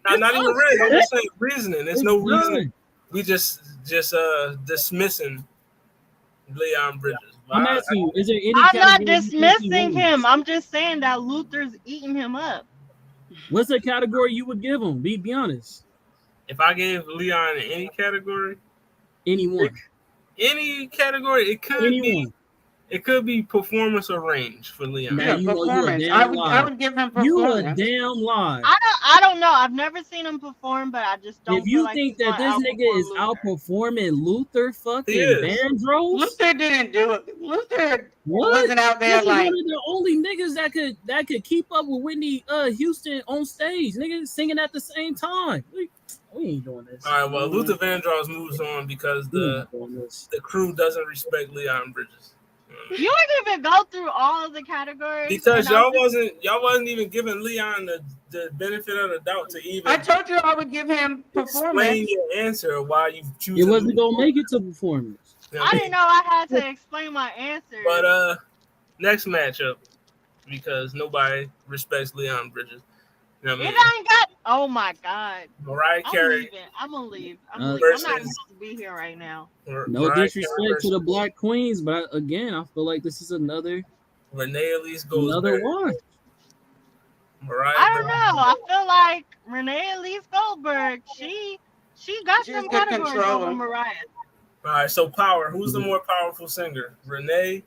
[SPEAKER 1] not even real. I'm just saying reasoning. There's no
[SPEAKER 4] It's
[SPEAKER 1] reason.
[SPEAKER 4] done.
[SPEAKER 1] We just dismissing Leon Bridges.
[SPEAKER 4] I'm asking you, is there any
[SPEAKER 7] I'm not
[SPEAKER 4] category you think he
[SPEAKER 7] dismissing
[SPEAKER 4] wins?
[SPEAKER 7] him. I'm just saying that Luther's eating him up.
[SPEAKER 4] What's the category you would give him? Be honest.
[SPEAKER 1] If I gave Leon in any category,
[SPEAKER 4] Anyone.
[SPEAKER 1] it could be.
[SPEAKER 4] Anyone.
[SPEAKER 1] It could be performance or range for Leon.
[SPEAKER 4] Man,
[SPEAKER 6] Yeah,
[SPEAKER 4] you know you a
[SPEAKER 6] performance.
[SPEAKER 4] damn
[SPEAKER 6] I would give him
[SPEAKER 4] You a
[SPEAKER 6] performance.
[SPEAKER 4] damn lie.
[SPEAKER 7] I don't know. I've never seen him perform, but I just don't.
[SPEAKER 4] If you
[SPEAKER 7] feel like
[SPEAKER 4] think
[SPEAKER 7] he's
[SPEAKER 4] that this
[SPEAKER 7] gonna
[SPEAKER 4] nigga is
[SPEAKER 7] outperform Luther.
[SPEAKER 4] outperforming Luther fucking
[SPEAKER 1] He is.
[SPEAKER 4] Vandross,
[SPEAKER 6] Luther didn't do it. Luther
[SPEAKER 4] what?
[SPEAKER 6] wasn't out there
[SPEAKER 4] This is
[SPEAKER 6] like.
[SPEAKER 4] one of the only niggas that could keep up with Whitney Houston on stage. Niggas singing at the same time. We ain't doing this.
[SPEAKER 1] All right, well, Luther Vandross moves on because the crew doesn't respect Leon Bridges.
[SPEAKER 7] You didn't even go through all of the categories
[SPEAKER 1] Because
[SPEAKER 7] and
[SPEAKER 1] y'all wasn't even giving Leon the benefit of the doubt to even
[SPEAKER 6] I told you I would give him
[SPEAKER 1] explain
[SPEAKER 6] performance.
[SPEAKER 1] your answer why you choose.
[SPEAKER 4] It wasn't gonna make it to performance.
[SPEAKER 7] I didn't know I had to explain my answer.
[SPEAKER 1] But next matchup, because nobody respects Leon Bridges. You know what I
[SPEAKER 7] it
[SPEAKER 1] mean?
[SPEAKER 7] ain't got. Oh my god.
[SPEAKER 1] Mariah
[SPEAKER 7] I'm
[SPEAKER 1] Carey.
[SPEAKER 7] leaving. I'm gonna leave. I'm
[SPEAKER 4] Uh,
[SPEAKER 7] leaving. I'm not
[SPEAKER 1] versus-
[SPEAKER 7] supposed to be here right now.
[SPEAKER 4] No
[SPEAKER 1] Mariah
[SPEAKER 4] disrespect
[SPEAKER 1] Carey
[SPEAKER 4] to the
[SPEAKER 1] versus
[SPEAKER 4] Black Queens, but again, I feel like this is another
[SPEAKER 1] Renee Elise
[SPEAKER 4] another
[SPEAKER 1] Goldsberry.
[SPEAKER 4] one.
[SPEAKER 1] Mariah.
[SPEAKER 7] I don't know. I feel like Renee Elise Goldberg. She got
[SPEAKER 6] She's
[SPEAKER 7] some
[SPEAKER 6] good
[SPEAKER 7] categories
[SPEAKER 6] control.
[SPEAKER 7] over Mariah.
[SPEAKER 1] All right, so power. Who's the more powerful singer, Renee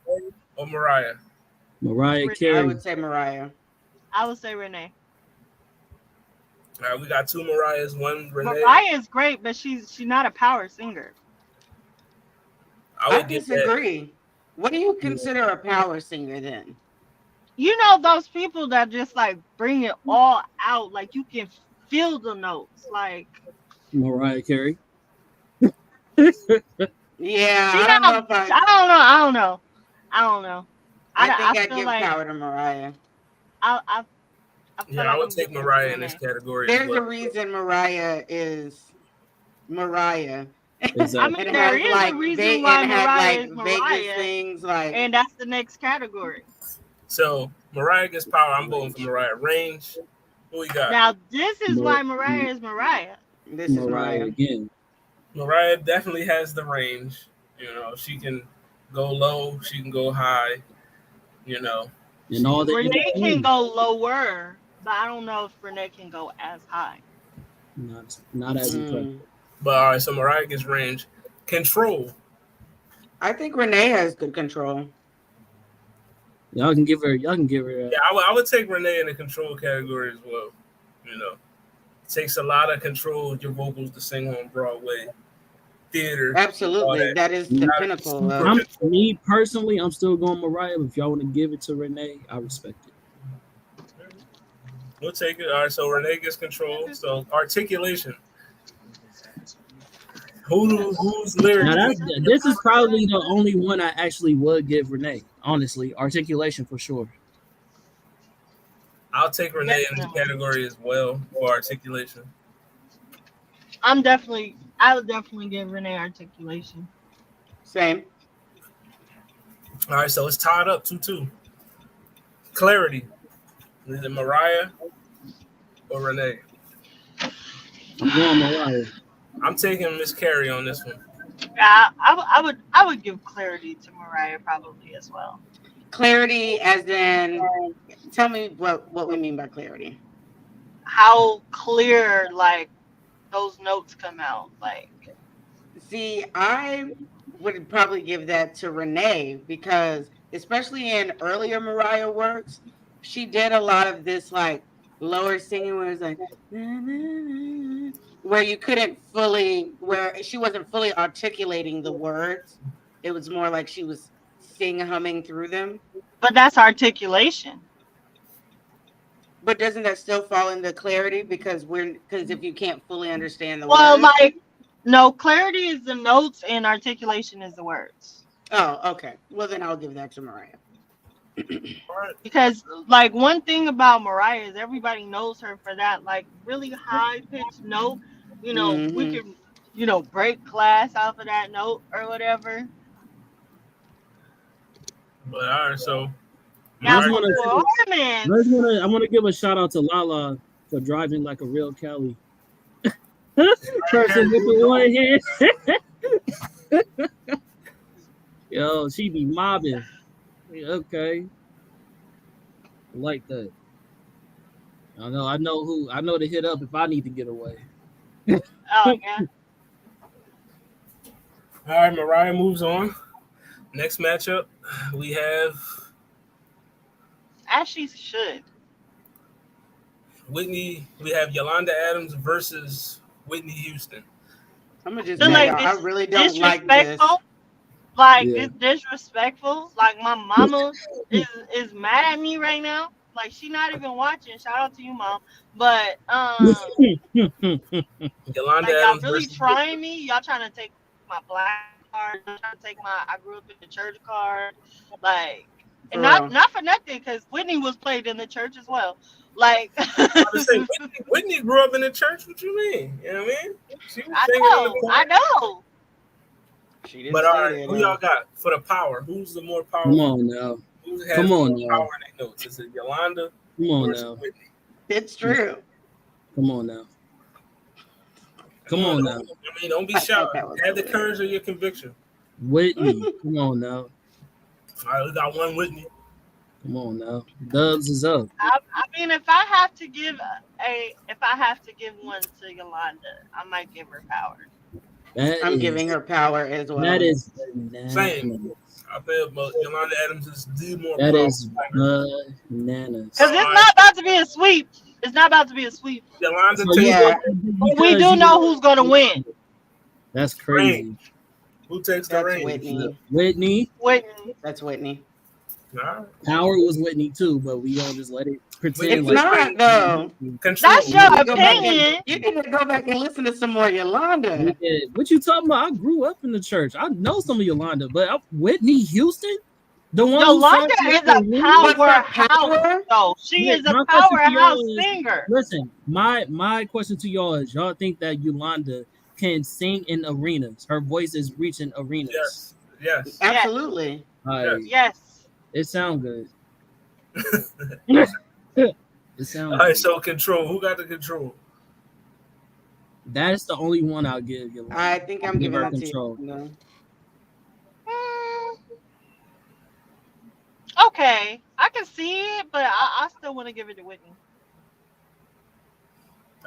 [SPEAKER 1] or Mariah?
[SPEAKER 4] Mariah
[SPEAKER 6] I
[SPEAKER 4] Carey.
[SPEAKER 6] would say Mariah.
[SPEAKER 7] I would say Renee.
[SPEAKER 1] All right, we got two Mariahs, one Renee.
[SPEAKER 7] Mariah is great, but she's not a power singer.
[SPEAKER 1] I
[SPEAKER 6] I
[SPEAKER 1] would get that.
[SPEAKER 6] disagree. What do you consider a power singer then?
[SPEAKER 7] You know those people that just like bring it all out, like you can feel the notes. Like
[SPEAKER 4] Mariah Carey.
[SPEAKER 6] Yeah,
[SPEAKER 7] she
[SPEAKER 6] I
[SPEAKER 7] got,
[SPEAKER 6] don't know if
[SPEAKER 7] I don't know.
[SPEAKER 6] I think I'd
[SPEAKER 7] feel
[SPEAKER 6] give
[SPEAKER 7] like
[SPEAKER 6] power to Mariah.
[SPEAKER 7] I feel
[SPEAKER 1] Yeah,
[SPEAKER 7] like
[SPEAKER 1] I would
[SPEAKER 7] I'm
[SPEAKER 1] take
[SPEAKER 7] giving it to
[SPEAKER 1] Mariah in this
[SPEAKER 7] Renee.
[SPEAKER 1] category. as
[SPEAKER 6] There's
[SPEAKER 1] well.
[SPEAKER 6] a reason Mariah is Mariah.
[SPEAKER 4] Exactly.
[SPEAKER 7] I mean,
[SPEAKER 6] It
[SPEAKER 7] there
[SPEAKER 6] has
[SPEAKER 7] is
[SPEAKER 6] like
[SPEAKER 7] a reason why Mariah is
[SPEAKER 6] Vegas
[SPEAKER 7] Mariah,
[SPEAKER 6] things like
[SPEAKER 7] and that's the next category.
[SPEAKER 1] So Mariah gets power. I'm voting for Mariah. Range. Who we got?
[SPEAKER 7] Now this is why Mariah is Mariah.
[SPEAKER 6] this is
[SPEAKER 4] Mariah
[SPEAKER 6] Mariah.
[SPEAKER 4] again.
[SPEAKER 1] Mariah definitely has the range. You know, she can go low. She can go high. You know,
[SPEAKER 4] And all the
[SPEAKER 7] Renee can go lower, but I don't know if Renee can go as high.
[SPEAKER 4] not as impressive.
[SPEAKER 6] Mm.
[SPEAKER 1] but all right. So Mariah gets range. Control.
[SPEAKER 6] I think Renee has good control.
[SPEAKER 4] Y'all can give her.
[SPEAKER 1] Yeah, I would take Renee in the control category as well. You know, it takes a lot of control of your vocals to sing on Broadway, theater.
[SPEAKER 6] Absolutely. That is the pinnacle of
[SPEAKER 4] Me personally, I'm still going Mariah. But if y'all want to give it to Renee, I respect it.
[SPEAKER 1] We'll take it. All right. So Renee gets control. So articulation. Who's lyric?
[SPEAKER 4] Now this is probably the only one I actually would give Renee. Honestly, articulation for sure.
[SPEAKER 1] I'll take Renee in the category as well for articulation.
[SPEAKER 7] I would definitely give Renee articulation.
[SPEAKER 6] same.
[SPEAKER 1] All right, so it's tied up 2-2. Clarity. Is it Mariah or Renee?
[SPEAKER 4] I'm going Mariah.
[SPEAKER 1] I'm taking Miss Carey on this one.
[SPEAKER 7] Yeah, I would give clarity to Mariah probably as well.
[SPEAKER 6] Clarity as in tell me what we mean by clarity.
[SPEAKER 7] How clear like those notes come out. Like
[SPEAKER 6] See, I would probably give that to Renee because especially in earlier Mariah works, she did a lot of this like lower singing where it's like where you couldn't fully where she wasn't fully articulating the words. It was more like she was humming through them.
[SPEAKER 7] but that's articulation.
[SPEAKER 6] But doesn't that still fall into clarity because if you can't fully understand the
[SPEAKER 7] Well,
[SPEAKER 6] words?
[SPEAKER 7] like no, clarity is the notes and articulation is the words.
[SPEAKER 6] Oh, okay. Well then I'll give that to Mariah.
[SPEAKER 7] Because like one thing about Mariah is everybody knows her for that like really high pitched note. You know, we could, break class off of that note or whatever.
[SPEAKER 1] But all right, so
[SPEAKER 7] Now,
[SPEAKER 4] Let's
[SPEAKER 7] performance.
[SPEAKER 4] I want to give a shout out to Lala for driving like a real Cali person with the one hand. Yo, she be mobbing. Okay, like that. I know to hit up if I need to get away.
[SPEAKER 7] Oh yeah.
[SPEAKER 1] All right, Mariah moves on. Next matchup, we have
[SPEAKER 7] As she should.
[SPEAKER 1] Whitney. We have Yolanda Adams versus Whitney Houston.
[SPEAKER 6] I'm gonna just
[SPEAKER 7] So,
[SPEAKER 6] say,
[SPEAKER 7] like,
[SPEAKER 6] I
[SPEAKER 7] it's
[SPEAKER 6] really don't like this.
[SPEAKER 7] disrespectful. Like
[SPEAKER 4] Yeah.
[SPEAKER 7] it's disrespectful. Like my mama is mad at me right now. Like she not even watching. Shout out to you, mom. But
[SPEAKER 1] Yolanda
[SPEAKER 7] like y'all
[SPEAKER 1] Adams
[SPEAKER 7] really
[SPEAKER 1] versus
[SPEAKER 7] trying me. Y'all trying to take my black card. Y'all trying to take my I grew up in the church card. Like and
[SPEAKER 6] Girl.
[SPEAKER 7] not for nothing because Whitney was played in the church as well. Like
[SPEAKER 1] I was saying, Whitney grew up in the church. What you mean? You know what I mean? She was
[SPEAKER 7] I
[SPEAKER 1] singing in the
[SPEAKER 7] know,
[SPEAKER 1] choir.
[SPEAKER 7] I know.
[SPEAKER 6] She didn't
[SPEAKER 1] But all
[SPEAKER 6] say
[SPEAKER 1] right,
[SPEAKER 6] that,
[SPEAKER 1] who y'all got for the power? Who's the more
[SPEAKER 4] Come
[SPEAKER 1] powerful?
[SPEAKER 4] on now.
[SPEAKER 1] Who has
[SPEAKER 4] Come on
[SPEAKER 1] more
[SPEAKER 4] now.
[SPEAKER 1] power in their notes? Is it Yolanda
[SPEAKER 4] Come on
[SPEAKER 1] versus
[SPEAKER 4] now.
[SPEAKER 1] Whitney?
[SPEAKER 6] It's true.
[SPEAKER 4] Come on now. Come on now.
[SPEAKER 1] I mean, don't be
[SPEAKER 6] I
[SPEAKER 1] shy.
[SPEAKER 6] thought that was
[SPEAKER 1] Have the
[SPEAKER 6] hilarious.
[SPEAKER 1] courage of your conviction.
[SPEAKER 4] Whitney. Come on now.
[SPEAKER 1] All right, we got one Whitney.
[SPEAKER 4] Come on now. Dubs is up.
[SPEAKER 7] I mean, if I have to give one to Yolanda, I might give her power.
[SPEAKER 4] I'm
[SPEAKER 6] giving her power as well.
[SPEAKER 4] That is
[SPEAKER 1] Same. I feel but Yolanda Adams is the more
[SPEAKER 4] That
[SPEAKER 1] powerful
[SPEAKER 4] is
[SPEAKER 1] singer.
[SPEAKER 4] bananas.
[SPEAKER 7] Because it's not about to be a sweep. It's not about to be a sweep.
[SPEAKER 1] Yolanda
[SPEAKER 4] So
[SPEAKER 1] takes
[SPEAKER 6] Yeah.
[SPEAKER 7] But we do know who's going to win.
[SPEAKER 4] That's crazy.
[SPEAKER 1] who takes the
[SPEAKER 6] That's
[SPEAKER 1] reins.
[SPEAKER 6] Whitney.
[SPEAKER 4] Whitney.
[SPEAKER 7] Whitney.
[SPEAKER 6] That's Whitney.
[SPEAKER 1] All right.
[SPEAKER 4] Power was Whitney too, but we don't just let it pretend
[SPEAKER 6] It's
[SPEAKER 4] like
[SPEAKER 6] not though.
[SPEAKER 1] Control.
[SPEAKER 7] That's your
[SPEAKER 6] You need to go back
[SPEAKER 7] opinion.
[SPEAKER 6] and- You need to go back and listen to some more Yolanda.
[SPEAKER 4] Yeah. What you talking about? I grew up in the church. I know some of Yolanda, but Whitney Houston, the one
[SPEAKER 7] Yolanda
[SPEAKER 4] who
[SPEAKER 7] is
[SPEAKER 4] sang
[SPEAKER 7] a
[SPEAKER 6] What's her
[SPEAKER 7] powerhouse,
[SPEAKER 6] power?
[SPEAKER 7] though. She
[SPEAKER 4] Yeah,
[SPEAKER 7] is a
[SPEAKER 4] my question to
[SPEAKER 7] powerhouse
[SPEAKER 4] y'all is-
[SPEAKER 7] singer.
[SPEAKER 4] Listen, my question to y'all is: y'all think that Yolanda can sing in arenas? Her voice is reaching arenas.
[SPEAKER 1] Yes. Yes.
[SPEAKER 6] Absolutely.
[SPEAKER 7] Yes.
[SPEAKER 4] It sound good. It sounds
[SPEAKER 1] All right,
[SPEAKER 4] good.
[SPEAKER 1] so control. Who got the control?
[SPEAKER 4] That is the only one I'll give Yolanda.
[SPEAKER 6] I think I'm
[SPEAKER 4] Give
[SPEAKER 6] giving
[SPEAKER 4] her
[SPEAKER 6] that to
[SPEAKER 4] control.
[SPEAKER 6] you. No.
[SPEAKER 7] Okay, I can see it, but I still want to give it to Whitney.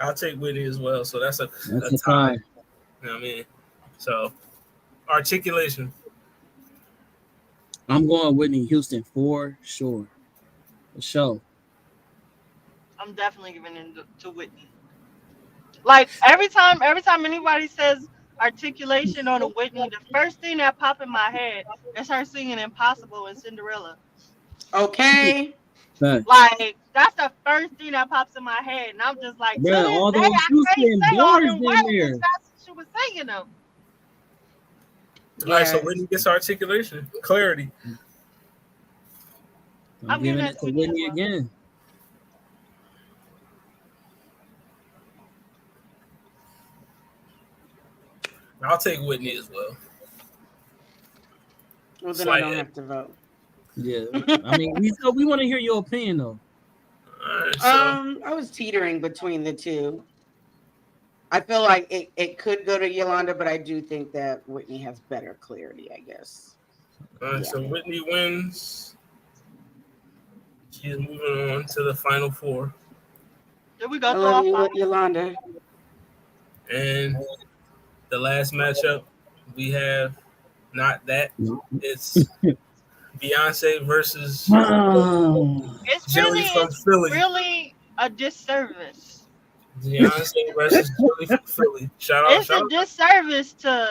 [SPEAKER 1] I'll take Whitney as well. So that's a
[SPEAKER 4] That's a
[SPEAKER 1] tie.
[SPEAKER 4] tie.
[SPEAKER 1] You know what I mean? So articulation.
[SPEAKER 4] I'm going Whitney Houston for sure. For sure.
[SPEAKER 7] I'm definitely giving it to Whitney. Like every time anybody says articulation on a Whitney, the first thing that pop in my head is her singing Impossible and Cinderella.
[SPEAKER 6] Okay.
[SPEAKER 4] Fact.
[SPEAKER 7] Like that's the first thing that pops in my head, and I'm just like,
[SPEAKER 4] Yeah,
[SPEAKER 7] to this
[SPEAKER 4] all
[SPEAKER 7] day,
[SPEAKER 4] those
[SPEAKER 7] I
[SPEAKER 4] Houston
[SPEAKER 7] can't say all
[SPEAKER 4] bars
[SPEAKER 7] them
[SPEAKER 4] in
[SPEAKER 7] words
[SPEAKER 4] there.
[SPEAKER 7] as fast as she was singing them.
[SPEAKER 1] All right, so
[SPEAKER 6] Yes.
[SPEAKER 1] Whitney gets articulation, clarity.
[SPEAKER 4] I'm giving it to
[SPEAKER 7] Whitney as
[SPEAKER 4] Whitney
[SPEAKER 7] well.
[SPEAKER 4] again.
[SPEAKER 1] I'll take Whitney as well.
[SPEAKER 6] Well, then
[SPEAKER 1] Slight
[SPEAKER 6] I don't
[SPEAKER 1] edge.
[SPEAKER 6] have to vote.
[SPEAKER 4] Yeah. I mean, we want to hear your opinion though.
[SPEAKER 1] All right, so
[SPEAKER 6] I was teetering between the two. I feel like it could go to Yolanda, but I do think that Whitney has better clarity, I guess.
[SPEAKER 1] so Whitney wins. She is moving on to the final four.
[SPEAKER 7] Did we go
[SPEAKER 6] I
[SPEAKER 7] through
[SPEAKER 6] love
[SPEAKER 7] all
[SPEAKER 6] you,
[SPEAKER 7] five?
[SPEAKER 6] Yolanda.
[SPEAKER 1] And the last matchup we have not that. It's Beyonce versus
[SPEAKER 7] It's
[SPEAKER 1] Jelly from Philly.
[SPEAKER 7] really a disservice.
[SPEAKER 1] Beyonce versus Jelly from Philly. Shout out,
[SPEAKER 7] It's
[SPEAKER 1] shout
[SPEAKER 7] a
[SPEAKER 1] out.
[SPEAKER 7] disservice to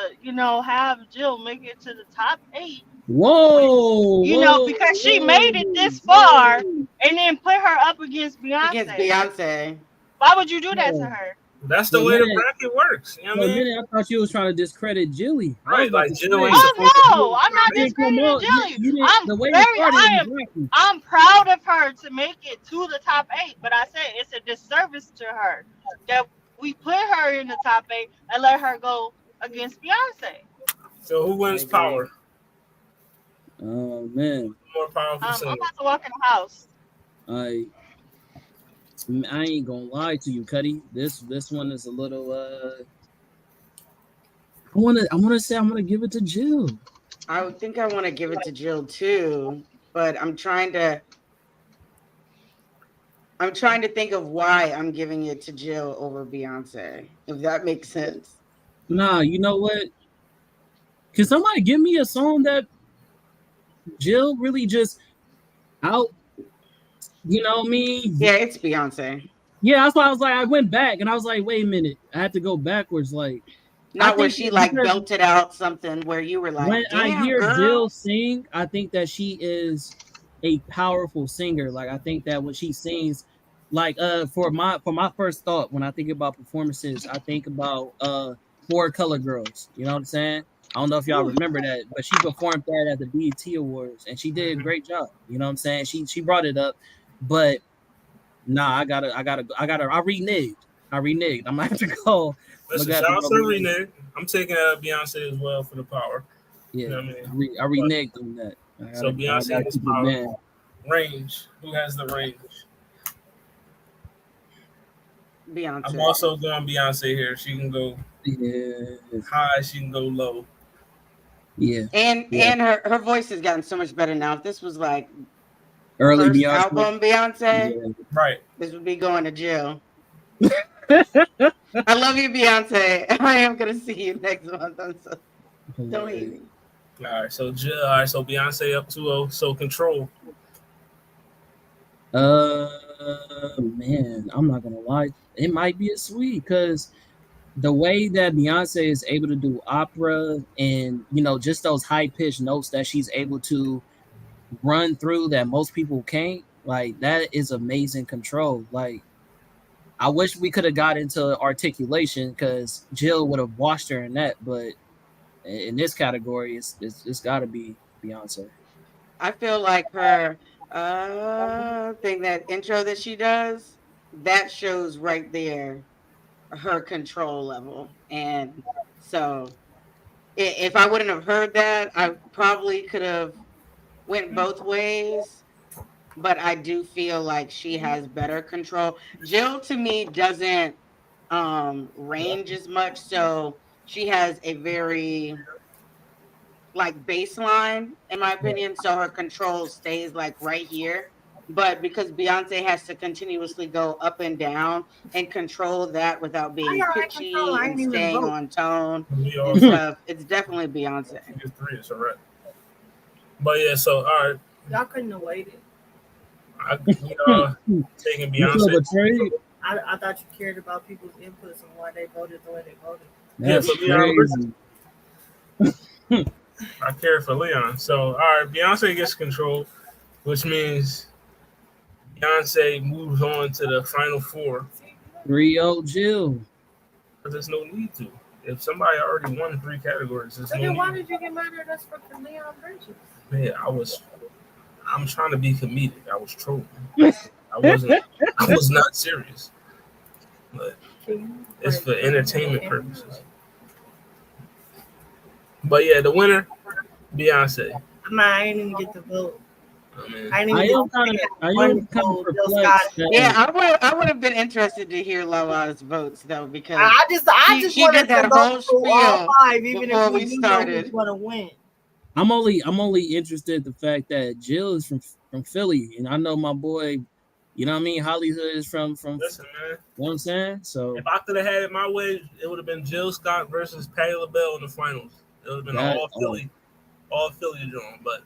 [SPEAKER 7] have Jill make it to the top 8.
[SPEAKER 4] Whoa.
[SPEAKER 7] Because she made it this far and then put her up against Beyonce.
[SPEAKER 6] Against Beyonce.
[SPEAKER 7] Why would you do that to her?
[SPEAKER 1] That's the
[SPEAKER 4] For a
[SPEAKER 1] way the
[SPEAKER 4] minute-
[SPEAKER 1] bracket works. You know
[SPEAKER 4] For
[SPEAKER 1] what
[SPEAKER 4] a
[SPEAKER 1] I mean?
[SPEAKER 4] minute, I thought you was trying to discredit Jilly. I was
[SPEAKER 1] Right,
[SPEAKER 4] about
[SPEAKER 1] like
[SPEAKER 4] to
[SPEAKER 1] Jill
[SPEAKER 4] say,
[SPEAKER 1] ain't
[SPEAKER 7] Oh
[SPEAKER 1] supposed to
[SPEAKER 7] no, I'm not
[SPEAKER 4] you didn't come
[SPEAKER 7] discrediting
[SPEAKER 4] on-
[SPEAKER 7] Jilly.
[SPEAKER 4] you didn't-
[SPEAKER 7] I'm
[SPEAKER 4] the way
[SPEAKER 7] very,
[SPEAKER 4] you started
[SPEAKER 7] I
[SPEAKER 4] was
[SPEAKER 7] am,
[SPEAKER 4] wacky.
[SPEAKER 7] I'm proud of her to make it to the top 8, but I said it's a disservice to her that we put her in the top 8 and let her go against Beyonce.
[SPEAKER 1] So who wins
[SPEAKER 6] I agree.
[SPEAKER 1] power?
[SPEAKER 4] Oh man.
[SPEAKER 1] More powerful
[SPEAKER 7] I'm
[SPEAKER 1] singer.
[SPEAKER 7] about to walk in the house.
[SPEAKER 4] I ain't gonna lie to you, Cuddy. This one is a little I wanna say I'm gonna give it to Jill.
[SPEAKER 6] I would think I want to give it to Jill too, but I'm trying to think of why I'm giving it to Jill over Beyonce, if that makes sense.
[SPEAKER 4] Nah, you know what? Can somebody give me a song that Jill really just out? You know what I mean?
[SPEAKER 6] Yeah, it's Beyonce.
[SPEAKER 4] Yeah, that's why I was like, I went back and I was like, wait a minute, I had to go backwards. Like,
[SPEAKER 6] not where she like belted out something where you were like,
[SPEAKER 4] when I hear
[SPEAKER 6] girl.
[SPEAKER 4] Jill sing, I think that she is a powerful singer. Like, I think that when she sings, like, for my first thought when I think about performances, I think about Four Color Girls. You know what I'm saying? I don't know if y'all remember that, but she performed that at the BET Awards and she did a great job. You know what I'm saying? She brought it up, but nah, I reneged. I'm gonna have to go.
[SPEAKER 1] Listen, shout out to Renee. I'm taking Beyonce as well for the power.
[SPEAKER 4] Yeah,
[SPEAKER 1] you know what I mean?
[SPEAKER 4] I reneged on that.
[SPEAKER 1] So Beyonce has power. Range. Who has the range?
[SPEAKER 6] Beyonce.
[SPEAKER 1] I'm also going Beyonce here. She can go high. She can go low.
[SPEAKER 4] Yeah.
[SPEAKER 6] And her voice has gotten so much better now. If this was like
[SPEAKER 4] early
[SPEAKER 6] first
[SPEAKER 4] Beyonce
[SPEAKER 6] album Beyonce,
[SPEAKER 1] right,
[SPEAKER 6] this would be going to Jill. I love you, Beyonce. I am gonna see you next month. Don't hate me.
[SPEAKER 1] All right, so Jill. All right, so Beyonce up 2-0. So Control.
[SPEAKER 4] Man, I'm not gonna lie. It might be a sweet because the way that Beyonce is able to do opera and just those high pitched notes that she's able to run through that most people can't. Like, that is amazing control. Like, I wish we could have got into articulation because Jill would have washed her in that. But in this category, it's got to be Beyonce.
[SPEAKER 6] I feel like her thing, that intro that she does, that shows right there her control level. And so if I wouldn't have heard that, I probably could have went both ways. But I do feel like she has better control. Jill, to me, doesn't range as much. So she has a very like baseline, in my opinion. So her control stays like right here. But because Beyonce has to continuously go up and down and control that without being pitchy and staying on tone and stuff, it's definitely Beyonce.
[SPEAKER 1] It's 3, it's all right. But yeah, so all right.
[SPEAKER 8] Y'all couldn't have waited.
[SPEAKER 1] Taking Beyonce.
[SPEAKER 8] I thought you cared about people's inputs and why they voted the way they voted.
[SPEAKER 4] That's crazy.
[SPEAKER 1] I care for Leon. So, all right, Beyonce gets control, which means Beyonce moves on to the final 4.
[SPEAKER 4] 3-0 Jill.
[SPEAKER 1] But there's no need to. If somebody already won 3 categories, there's no
[SPEAKER 8] then
[SPEAKER 1] need.
[SPEAKER 8] why did you get mad at us for the Leon Bridges?
[SPEAKER 1] Man, I'm trying to be comedic. I was trolling. I was not serious. But it's for entertainment purposes. But yeah, the winner, Beyonce.
[SPEAKER 8] I didn't even get the vote.
[SPEAKER 4] I am kind of perplexed.
[SPEAKER 6] Yeah, I would have been interested to hear Lala's votes though, because
[SPEAKER 8] I just wanted
[SPEAKER 6] that
[SPEAKER 8] to go
[SPEAKER 6] whole
[SPEAKER 8] through all 5, even
[SPEAKER 6] before
[SPEAKER 8] if we started. Who's gonna win.
[SPEAKER 4] I'm only interested in the fact that Jill is from Philly, and I know my boy, you know what I mean, Hollywood is from
[SPEAKER 1] Listen, man.
[SPEAKER 4] You know what I'm saying? So
[SPEAKER 1] if I could have had it my way, it would have been Jill Scott versus Patti LaBelle in the finals. It would have been all Philly drawn, but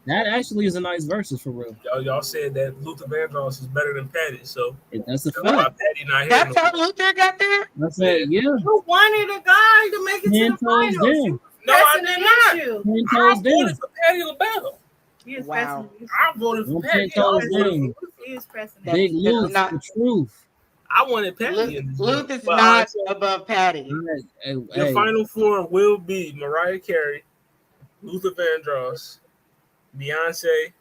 [SPEAKER 4] that actually is a nice versus for real.
[SPEAKER 1] Y'all said that Luther Vandross is better than Patti, so
[SPEAKER 4] that's a
[SPEAKER 1] why
[SPEAKER 4] fact.
[SPEAKER 1] Patti not here.
[SPEAKER 6] That's how Luther got there.
[SPEAKER 4] I said, yeah.
[SPEAKER 8] You wanted a guy to make it to the finals.
[SPEAKER 1] No, I did not. I voted for Patti LaBelle.
[SPEAKER 6] Wow.
[SPEAKER 1] I voted for Patti.
[SPEAKER 4] Big Luke, the truth.
[SPEAKER 1] I wanted Patti.
[SPEAKER 6] Luke is not above Patti.
[SPEAKER 1] The final 4 will be Mariah Carey, Luther Vandross, Beyonce,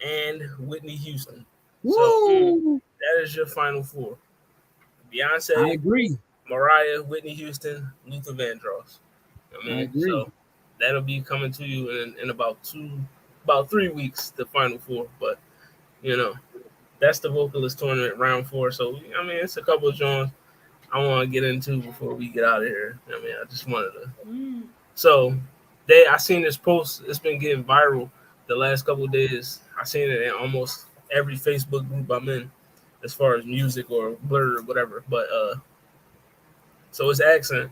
[SPEAKER 1] and Whitney Houston. So that is your final 4. Beyonce,
[SPEAKER 4] I agree.
[SPEAKER 1] Mariah, Whitney Houston, Luther Vandross. I
[SPEAKER 4] agree.
[SPEAKER 1] So that'll be coming to you in about 3 weeks, the final 4. But that's the Vocalist tournament round 4. So it's a couple of joints I want to get into before we get out of here. I just wanted to So I seen this post. It's been getting viral the last couple of days. I seen it in almost every Facebook group I'm in, as far as music or Blur or whatever. But so it's accent.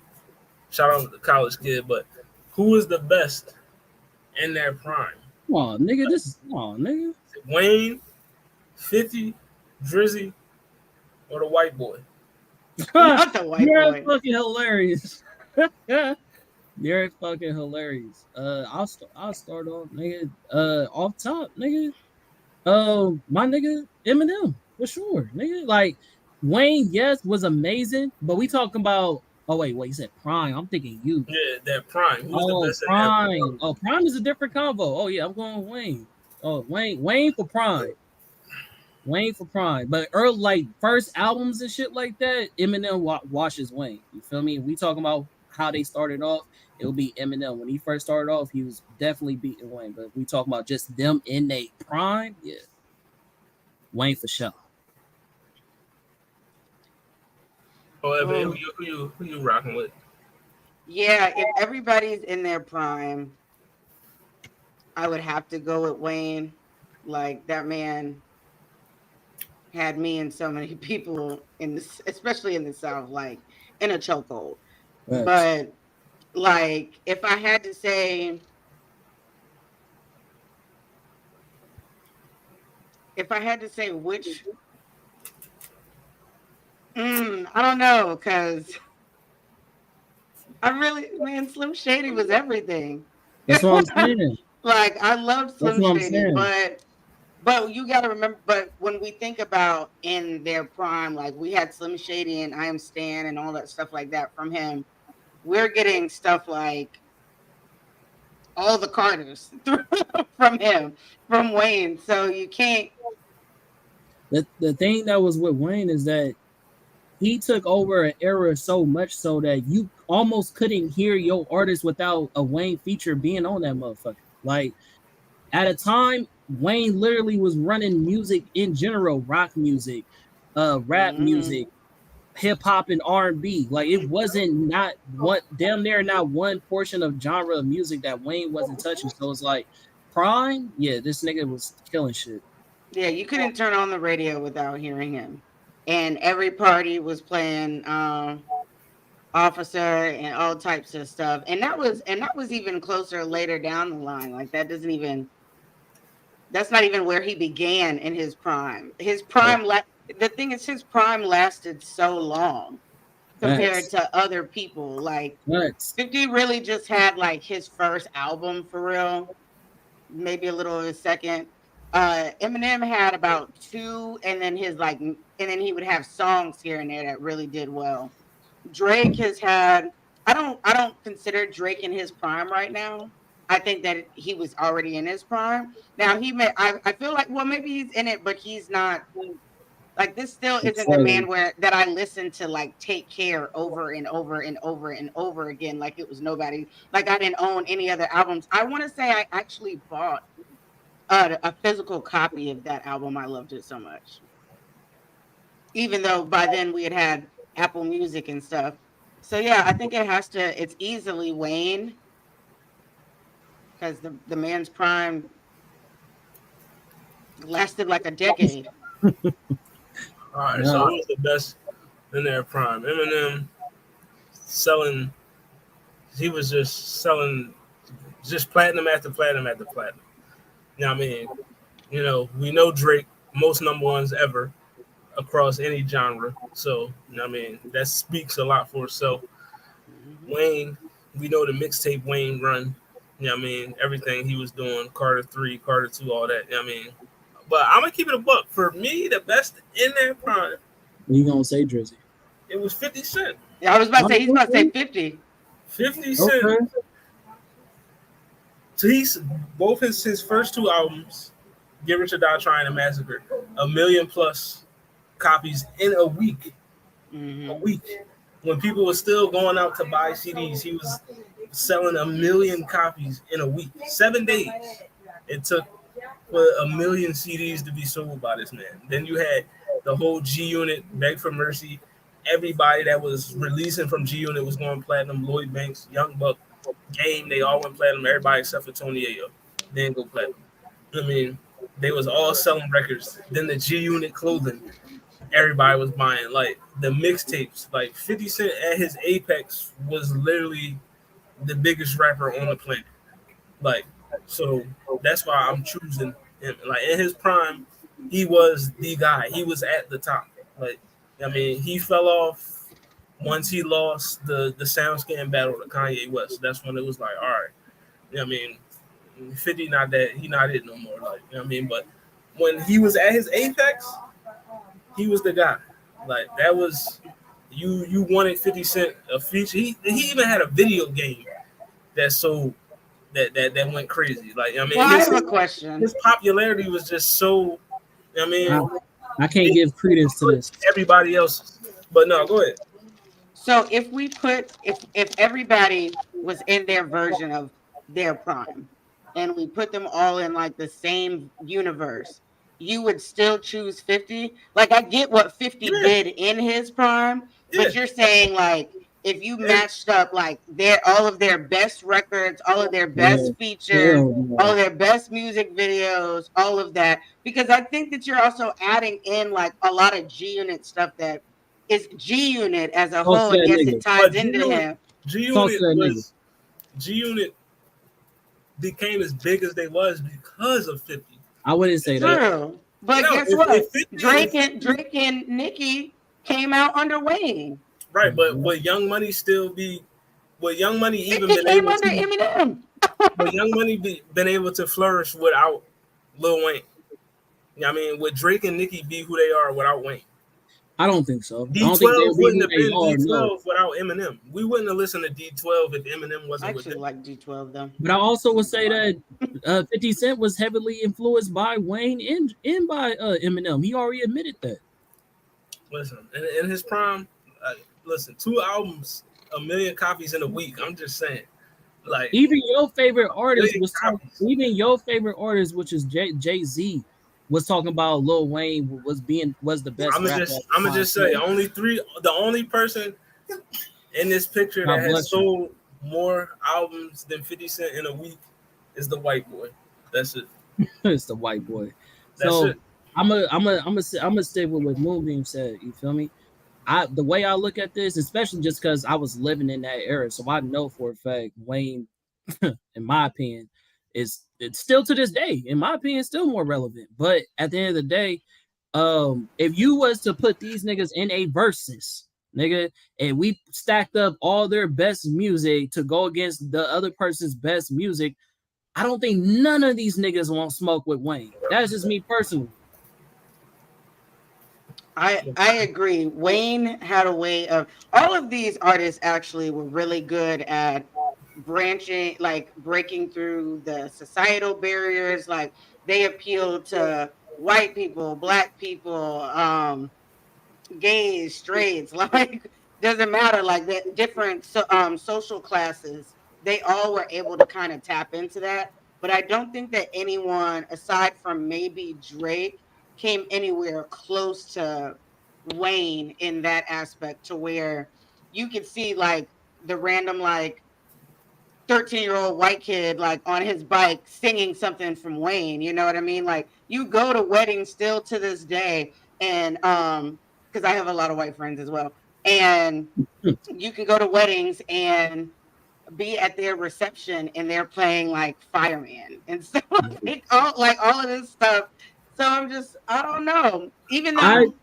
[SPEAKER 1] Shout out to the college kid. But who is the best in their prime?
[SPEAKER 4] Come on, nigga. Nigga.
[SPEAKER 1] Wayne, 50, Drizzy, or the white boy?
[SPEAKER 6] Not the white
[SPEAKER 4] You're
[SPEAKER 6] boy.
[SPEAKER 4] fucking hilarious. You're fucking hilarious. I'll start off, nigga. Off top, nigga. My nigga Eminem for sure, nigga. Like Wayne, yes, was amazing, but we talking about. Oh wait, you said prime. I'm thinking you.
[SPEAKER 1] Yeah, that prime. Who's the best
[SPEAKER 4] prime.
[SPEAKER 1] in that?
[SPEAKER 4] Oh, prime is a different combo. Oh yeah, I'm going Wayne. Oh, Wayne for prime. Wayne for prime. But early, like first albums and shit like that, Eminem washes Wayne. You feel me? We talking about how they started off. It'll be Eminem. When he first started off, he was definitely beating Wayne. But we talking about just them in their prime, yeah. Wayne for sure.
[SPEAKER 1] Oh, Evan, who you rocking with?
[SPEAKER 6] Yeah, if everybody's in their prime, I would have to go with Wayne. Like that man had me and so many people in this, especially in the South, like in a chokehold.
[SPEAKER 4] Right.
[SPEAKER 6] But like, if I had to say, which, I don't know, because Slim Shady was everything.
[SPEAKER 4] That's what I'm saying.
[SPEAKER 6] Like, I love Slim Shady,
[SPEAKER 4] saying.
[SPEAKER 6] but you got to remember, but when we think about in their prime, like we had Slim Shady and I Am Stan and all that stuff like that from him, we're getting stuff like all the Carters from him, from Wayne. So you can't.
[SPEAKER 4] The thing that was with Wayne is that he took over an era so much so that you almost couldn't hear your artist without a Wayne feature being on that motherfucker. Like at a time, Wayne literally was running music in general, rock music, rap music, hip hop and R&B. Like it wasn't not what damn near not one portion of genre of music that Wayne wasn't touching. So it's like prime, yeah, this nigga was killing shit.
[SPEAKER 6] Yeah, you couldn't turn on the radio without hearing him. And every party was playing Officer and all types of stuff. And that was even closer later down the line. Like that's not even where he began in his prime. His prime, the thing is, his prime lasted so long compared to other people. Like 50 really just had like his first album for real, maybe a little of his second. Eminem had about 2, and then and then he would have songs here and there that really did well. Drake has had. I don't consider Drake in his prime right now. I think that he was already in his prime. Now I feel like, well, maybe he's in it, but he's not. Like this still isn't the man that I listen to like Take Care over and over and over and over again, like it was nobody. Like I didn't own any other albums. I want to say I actually bought a physical copy of that album. I loved it so much. Even though by then we had Apple Music and stuff. So yeah, I think it's easily Wayne. Because the man's prime lasted like a decade.
[SPEAKER 1] All right, so who's the best in their prime? Eminem selling. He was just selling, just platinum after platinum after platinum. You know what I mean? You know, we know Drake, most number ones ever across any genre. So, you know what I mean? That speaks a lot for itself. Wayne, we know the mixtape Wayne run. You know what I mean? Everything he was doing, Carter 3, Carter 2, all that. You know what I mean? But I'm going to keep it a buck. For me, the best in their prime.
[SPEAKER 4] You going to say Drizzy?
[SPEAKER 1] It was 50 Cent.
[SPEAKER 6] Yeah, I was about to say, he's about to say 50.
[SPEAKER 1] 50 Cent. Okay. So both his first 2 albums, Get Rich or Die Trying and Massacre, 1 million plus copies in a week.
[SPEAKER 6] Mm-hmm.
[SPEAKER 1] A week. When people were still going out to buy CDs, he was selling 1 million copies in a week. 7 days it took for 1 million CDs to be sold by this man. Then you had the whole G Unit, Beg for Mercy. Everybody that was releasing from G Unit was going platinum. Lloyd Banks, Young Buck. Game, they all went platinum. Everybody except for Tony Ayo didn't go platinum. I mean, they was all selling records. Then the G Unit clothing, everybody was buying. Like the mixtapes, like 50 Cent at his apex was literally the biggest rapper on the planet. Like, so that's why I'm choosing him. Like in his prime, he was the guy. He was at the top. Like, I mean, he fell off once he lost the SoundScan battle to Kanye West. That's when it was like, all right. You know what I mean? 50 not that he not it no more. Like, you know what I mean? But when he was at his apex, he was the guy. Like that was you wanted 50 Cent a feature. He even had a video game that sold that went crazy. Like, I mean,
[SPEAKER 6] well, I have a question.
[SPEAKER 1] His popularity was just so. I mean,
[SPEAKER 4] I can't give credence to this.
[SPEAKER 1] Everybody else, but no, go ahead.
[SPEAKER 6] So if we put if everybody was in their version of their prime, and we put them all in like the same universe, you would still choose 50? Like, I get what 50 did in his prime, but you're saying like if you matched up like all of their best records, all of their best features, all of their best music videos, all of that, because I think that you're also adding in like a lot of G Unit stuff that is G Unit as a whole. And yes, it ties into him.
[SPEAKER 1] G Unit became as big as they was because of 50.
[SPEAKER 4] I wouldn't say that.
[SPEAKER 6] True. But guess what? Drake and Nicki came out under Wayne.
[SPEAKER 1] Right, but would Young Money still be? Would Young Money even
[SPEAKER 6] been able under Eminem?
[SPEAKER 1] Would Young Money been able to flourish without Lil Wayne? I mean, would Drake and Nicki be who they are without Wayne?
[SPEAKER 4] I don't think so.
[SPEAKER 1] D12 wouldn't have been D12 without Eminem. We wouldn't have listened to D12 if Eminem wasn't with it.
[SPEAKER 6] I actually like D12 though.
[SPEAKER 4] But I also would say that 50 Cent was heavily influenced by Wayne and by Eminem. He already admitted that.
[SPEAKER 1] Listen, in his prime, listen, 2 albums, 1 million copies in a week. I'm just saying, like
[SPEAKER 4] even your favorite artist which is Jay-Z, was talking about Lil Wayne was the best.
[SPEAKER 1] I'm gonna just say the only person in this picture that has sold more albums than 50 Cent in a week is the white boy. That's it.
[SPEAKER 4] It's the white boy.
[SPEAKER 1] That's
[SPEAKER 4] so
[SPEAKER 1] it.
[SPEAKER 4] I'm gonna stick with what Moonbeam said. You feel me? The way I look at this, especially just because I was living in that era, so I know for a fact Wayne, in my opinion, it's still to this day, in my opinion, still more relevant. But at the end of the day, if you was to put these niggas in a versus, nigga, and we stacked up all their best music to go against the other person's best music, I don't think none of these niggas won't smoke with Wayne. That's just me personally.
[SPEAKER 6] I agree. Wayne had a way of, all of these artists actually were really good at branching, like breaking through the societal barriers. Like they appealed to white people, black people, gays, straights, like doesn't matter, like the different social classes. They all were able to kind of tap into that. But I don't think that anyone aside from maybe Drake came anywhere close to Wayne in that aspect, to where you could see like the random like 13-year-old white kid like on his bike singing something from Wayne. You know what I mean? Like you go to weddings still to this day, and because I have a lot of white friends as well, and you can go to weddings and be at their reception and they're playing like Fireman and stuff, like all of this stuff. So I don't know. Even though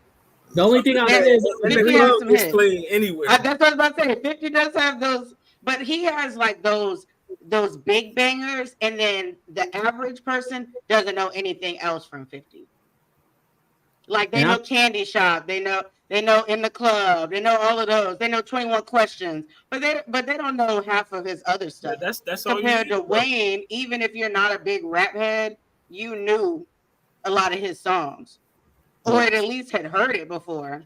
[SPEAKER 4] the only thing I say is
[SPEAKER 1] 50 has some hits. Playing anywhere.
[SPEAKER 6] That's what I was about to say. 50 does have those, but he has like those big bangers, and then the average person doesn't know anything else from 50. Like they know Candy Shop, they know In the Club, they know all of those, they know 21 Questions, but they don't know half of his other stuff.
[SPEAKER 1] Yeah, that's
[SPEAKER 6] compared to Wayne. Even if you're not a big rap head, you knew a lot of his songs, or at least had heard it before.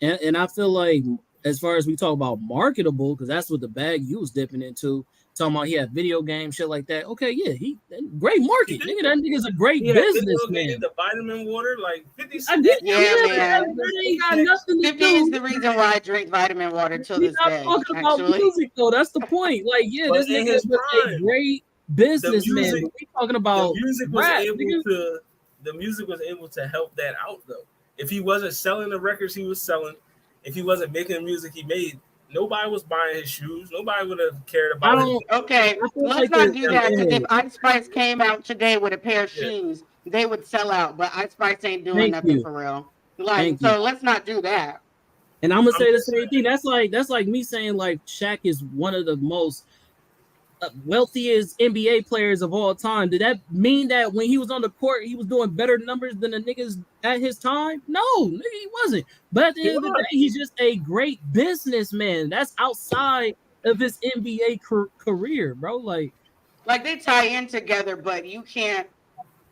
[SPEAKER 4] And I feel like, as far as we talk about marketable, because that's what the bag you was dipping into, Talking about he had video games, shit like that. Okay, yeah, he great market. Nigga, that nigga's a great
[SPEAKER 1] Yeah,
[SPEAKER 4] businessman.
[SPEAKER 1] the vitamin water, like 50
[SPEAKER 4] I did,
[SPEAKER 6] Yeah,
[SPEAKER 4] that
[SPEAKER 6] man.
[SPEAKER 4] ain't got nothing to
[SPEAKER 6] 50 is
[SPEAKER 4] do.
[SPEAKER 6] the reason why I drink vitamin water till
[SPEAKER 4] We're
[SPEAKER 6] this
[SPEAKER 4] not
[SPEAKER 6] day.
[SPEAKER 4] talking about
[SPEAKER 6] Actually,
[SPEAKER 4] music though. That's the point. Like, yeah,
[SPEAKER 1] But
[SPEAKER 4] this
[SPEAKER 1] in
[SPEAKER 4] nigga
[SPEAKER 1] his
[SPEAKER 4] was a
[SPEAKER 1] prime,
[SPEAKER 4] great businessman.
[SPEAKER 1] music-
[SPEAKER 4] We talking about
[SPEAKER 1] the music was
[SPEAKER 4] rap,
[SPEAKER 1] able
[SPEAKER 4] nigga.
[SPEAKER 1] to the music was able to help that out though. If he wasn't selling the records he was selling, if he wasn't making the music he made, nobody was buying his shoes. Nobody would have cared about it.
[SPEAKER 6] okay,
[SPEAKER 4] I feel
[SPEAKER 6] let's
[SPEAKER 4] like
[SPEAKER 6] not
[SPEAKER 4] the-
[SPEAKER 6] do that because
[SPEAKER 4] yeah.
[SPEAKER 6] if Ice Spice came out today with a pair of
[SPEAKER 1] Yeah.
[SPEAKER 6] shoes, they would sell out. But Ice Spice ain't doing
[SPEAKER 4] Thank
[SPEAKER 6] nothing
[SPEAKER 4] you.
[SPEAKER 6] for real. Like,
[SPEAKER 4] Thank
[SPEAKER 6] so let's not do that.
[SPEAKER 4] And I'm gonna say
[SPEAKER 1] I'm
[SPEAKER 4] the
[SPEAKER 1] just
[SPEAKER 4] same thing. That's like me saying like Shaq is one of the most wealthiest NBA players of all time. Did that mean that when he was on the court, he was doing better numbers than the niggas at his time? No, nigga, he wasn't. But at the end of the day, he's just a great businessman. That's outside of his NBA career, bro. Like
[SPEAKER 6] Like they tie in together, but you can't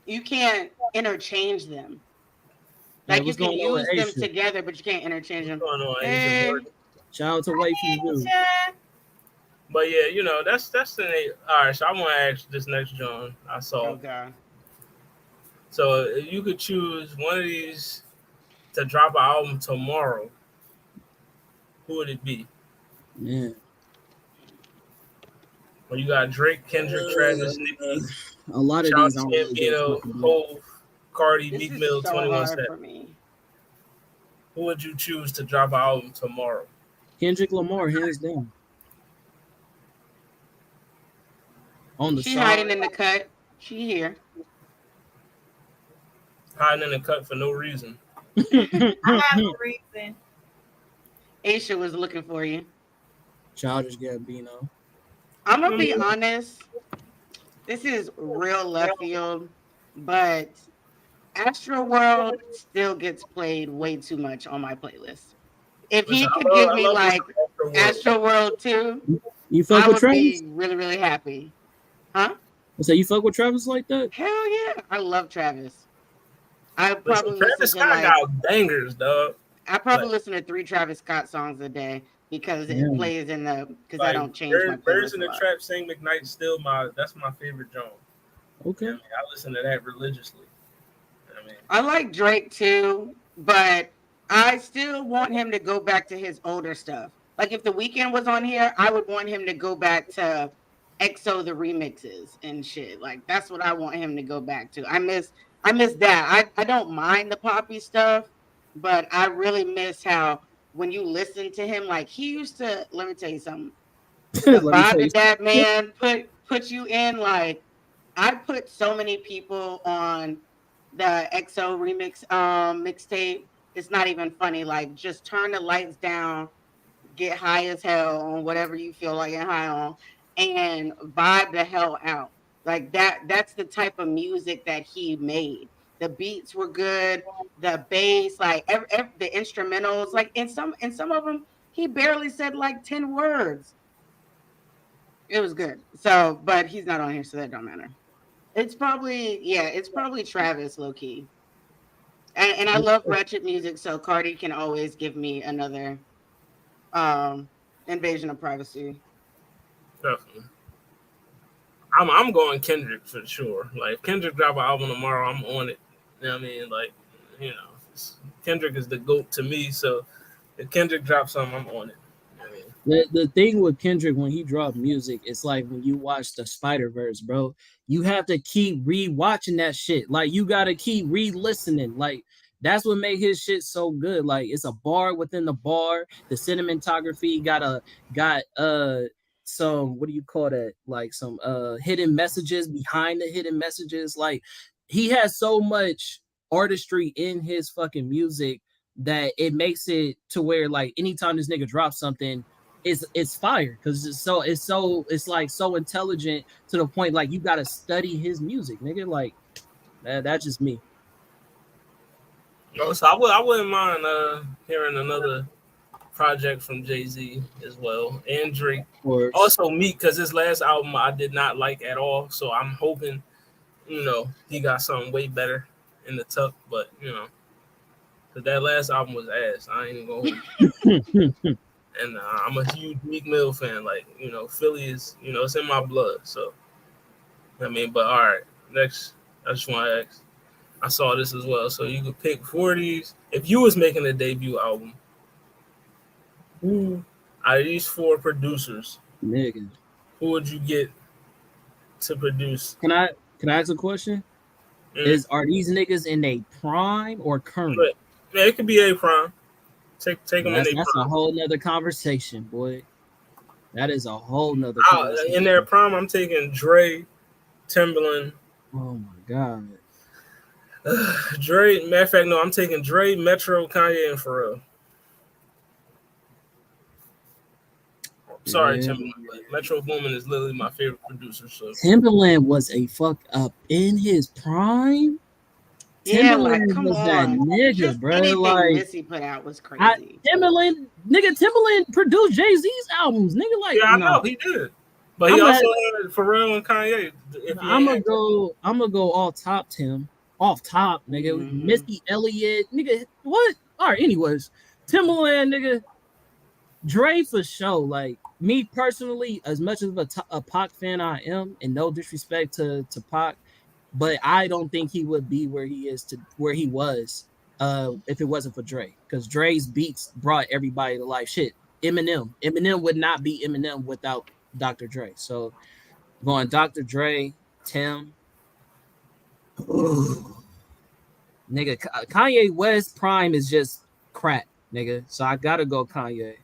[SPEAKER 6] interchange them. Like you
[SPEAKER 4] what's
[SPEAKER 6] can
[SPEAKER 4] going on
[SPEAKER 6] use
[SPEAKER 4] with
[SPEAKER 6] them
[SPEAKER 4] Aisha?
[SPEAKER 6] together, but you can't interchange them.
[SPEAKER 1] What's going on,
[SPEAKER 6] Hey.
[SPEAKER 1] Asian?
[SPEAKER 4] Shout out to Wifey Blue.
[SPEAKER 1] But yeah, you know, that's the all right. So I want to ask this next John I saw.
[SPEAKER 6] Oh God.
[SPEAKER 1] So if you could choose one of these to drop an album tomorrow, who would it be?
[SPEAKER 4] Yeah.
[SPEAKER 1] Well, you got Drake, Kendrick, Travis, Nicki,
[SPEAKER 4] A lot of
[SPEAKER 1] Childish
[SPEAKER 4] these don't really get
[SPEAKER 1] Gambino,
[SPEAKER 4] fucking
[SPEAKER 1] Hove, Cardi,
[SPEAKER 6] This
[SPEAKER 1] Meek
[SPEAKER 6] is
[SPEAKER 1] Mill,
[SPEAKER 6] so
[SPEAKER 1] 21
[SPEAKER 6] hard
[SPEAKER 1] Savage.
[SPEAKER 6] for me.
[SPEAKER 1] Who would you choose to drop an album tomorrow?
[SPEAKER 4] Kendrick Lamar, hands down. On the
[SPEAKER 6] She
[SPEAKER 4] side.
[SPEAKER 6] hiding in the cut. She here.
[SPEAKER 1] Hiding in the cut for no reason.
[SPEAKER 8] I have a reason.
[SPEAKER 6] Aisha was looking for you.
[SPEAKER 4] Childish Gambino.
[SPEAKER 6] I'm gonna be honest. This is real left field, but Astro World still gets played way too much on my playlist. If he
[SPEAKER 1] Listen,
[SPEAKER 6] could give me
[SPEAKER 1] love
[SPEAKER 6] like
[SPEAKER 1] Astro World.
[SPEAKER 6] Astro World 2,
[SPEAKER 4] You fuck
[SPEAKER 6] I
[SPEAKER 4] with
[SPEAKER 6] would be
[SPEAKER 4] Travis?
[SPEAKER 6] really, really happy. Huh?
[SPEAKER 4] So you fuck with Travis like that?
[SPEAKER 6] Hell yeah. I love Travis. I
[SPEAKER 1] Listen,
[SPEAKER 6] probably
[SPEAKER 1] Travis
[SPEAKER 6] listen to
[SPEAKER 1] Scott
[SPEAKER 6] like
[SPEAKER 1] got bangers, dog.
[SPEAKER 6] I probably
[SPEAKER 1] like-
[SPEAKER 6] listen to 3 Travis Scott songs a day because it
[SPEAKER 4] Yeah.
[SPEAKER 6] plays in the because I
[SPEAKER 1] Like,
[SPEAKER 6] don't change my
[SPEAKER 1] Birds
[SPEAKER 6] playlist
[SPEAKER 1] in
[SPEAKER 6] a
[SPEAKER 1] the
[SPEAKER 6] lot.
[SPEAKER 1] Trap, Sing McKnight, still that's my favorite genre.
[SPEAKER 4] Okay.
[SPEAKER 1] I mean, I listen to that religiously. I mean,
[SPEAKER 6] I like Drake too, but I still want him to go back to his older stuff. Like if The Weeknd was on here, I would want him to go back to EXO the remixes and shit. Like that's what I want him to go back to. I miss that. I don't mind the poppy stuff, but I really miss how when you listen to him, like he used to. Let me tell you something. The
[SPEAKER 4] Let me
[SPEAKER 6] vibe
[SPEAKER 4] tell you
[SPEAKER 6] that man put you in. Like I put so many people on the EXO remix mixtape. It's not even funny. Like just turn the lights down, get high as hell on whatever you feel like you're high on, and vibe the hell out. Like that's the type of music that he made. The beats were good, the bass, like the instrumentals, like in some of them, he barely said like 10 words. It was good. So, but he's not on here, so that don't matter. It's probably Travis low key. And I love ratchet music, so Cardi can always give me another invasion of privacy.
[SPEAKER 1] definitely. I'm going Kendrick for sure. Like if Kendrick drop an album tomorrow, I'm on it. You know what I mean? Like, you know, Kendrick is the GOAT to me. So if Kendrick drops something, I'm on it. You know what I mean?
[SPEAKER 4] The thing with Kendrick when he dropped music, it's like when you watch the Spider-Verse, bro. You have to keep re-watching that shit. Like you gotta keep re-listening. Like that's what made his shit so good. Like it's a bar within the bar. The cinematography got some, what do you call that? Like some hidden messages behind the hidden messages. Like he has so much artistry in his fucking music that it makes it to where like anytime this nigga drops something, it's fire because it's like so intelligent to the point like you gotta study his music, nigga. Like that's just me.
[SPEAKER 1] No, so I wouldn't mind hearing another project from Jay-Z as well and Drake.
[SPEAKER 4] Or
[SPEAKER 1] Also Meek, because his last album I did not like at all. So I'm hoping, you know, he got something way better in the tuck. But, you know, because that last album was ass. I ain't even going to And I'm a huge Meek Mill fan. Like, you know, Philly is, you know, it's in my blood. So, I mean, but all right. Next, I just want to ask. I saw this as well. So you could pick 40s. If you was making a debut album, who out of these 4 producers,
[SPEAKER 4] Nigga,
[SPEAKER 1] who would you get to produce?
[SPEAKER 4] can I ask a question? Are these niggas in a prime or current?
[SPEAKER 1] But, yeah, it could be a prime. Take them in their prime.
[SPEAKER 4] That's a whole nother conversation, boy. That is a whole nother conversation.
[SPEAKER 1] In their prime, I'm taking Dre, Timberland.
[SPEAKER 4] Oh my god.
[SPEAKER 1] Dre, matter of fact, no, I'm taking Dre, Metro, Kanye, and Pharrell. Sorry, Timberland, but Metro Boomin is literally my favorite producer. So
[SPEAKER 4] Timberland was a fuck up in his prime.
[SPEAKER 6] Yeah,
[SPEAKER 4] Timberland
[SPEAKER 6] like come
[SPEAKER 4] was
[SPEAKER 6] on,
[SPEAKER 4] that nigga,
[SPEAKER 6] just
[SPEAKER 4] bro.
[SPEAKER 6] anything
[SPEAKER 4] Like
[SPEAKER 6] Missy put out was crazy.
[SPEAKER 4] Timberland produced Jay-Z's albums, nigga. Like,
[SPEAKER 1] yeah, I know he did, but he also had Pharrell and Kanye.
[SPEAKER 4] I'm gonna go off top, nigga.
[SPEAKER 6] Mm-hmm.
[SPEAKER 4] Missy Elliott, nigga. What? All right. Anyways, Timberland, nigga. Dre for sure. Like me personally, as much of a Pac fan I am, and no disrespect to Pac, but I don't think he would be where he was if it wasn't for Dre, because Dre's beats brought everybody to life. Shit, Eminem would not be Eminem without Dr. Dre. So going Dr. Dre, Tim, nigga, Kanye West prime is just crap, nigga. So I gotta go Kanye.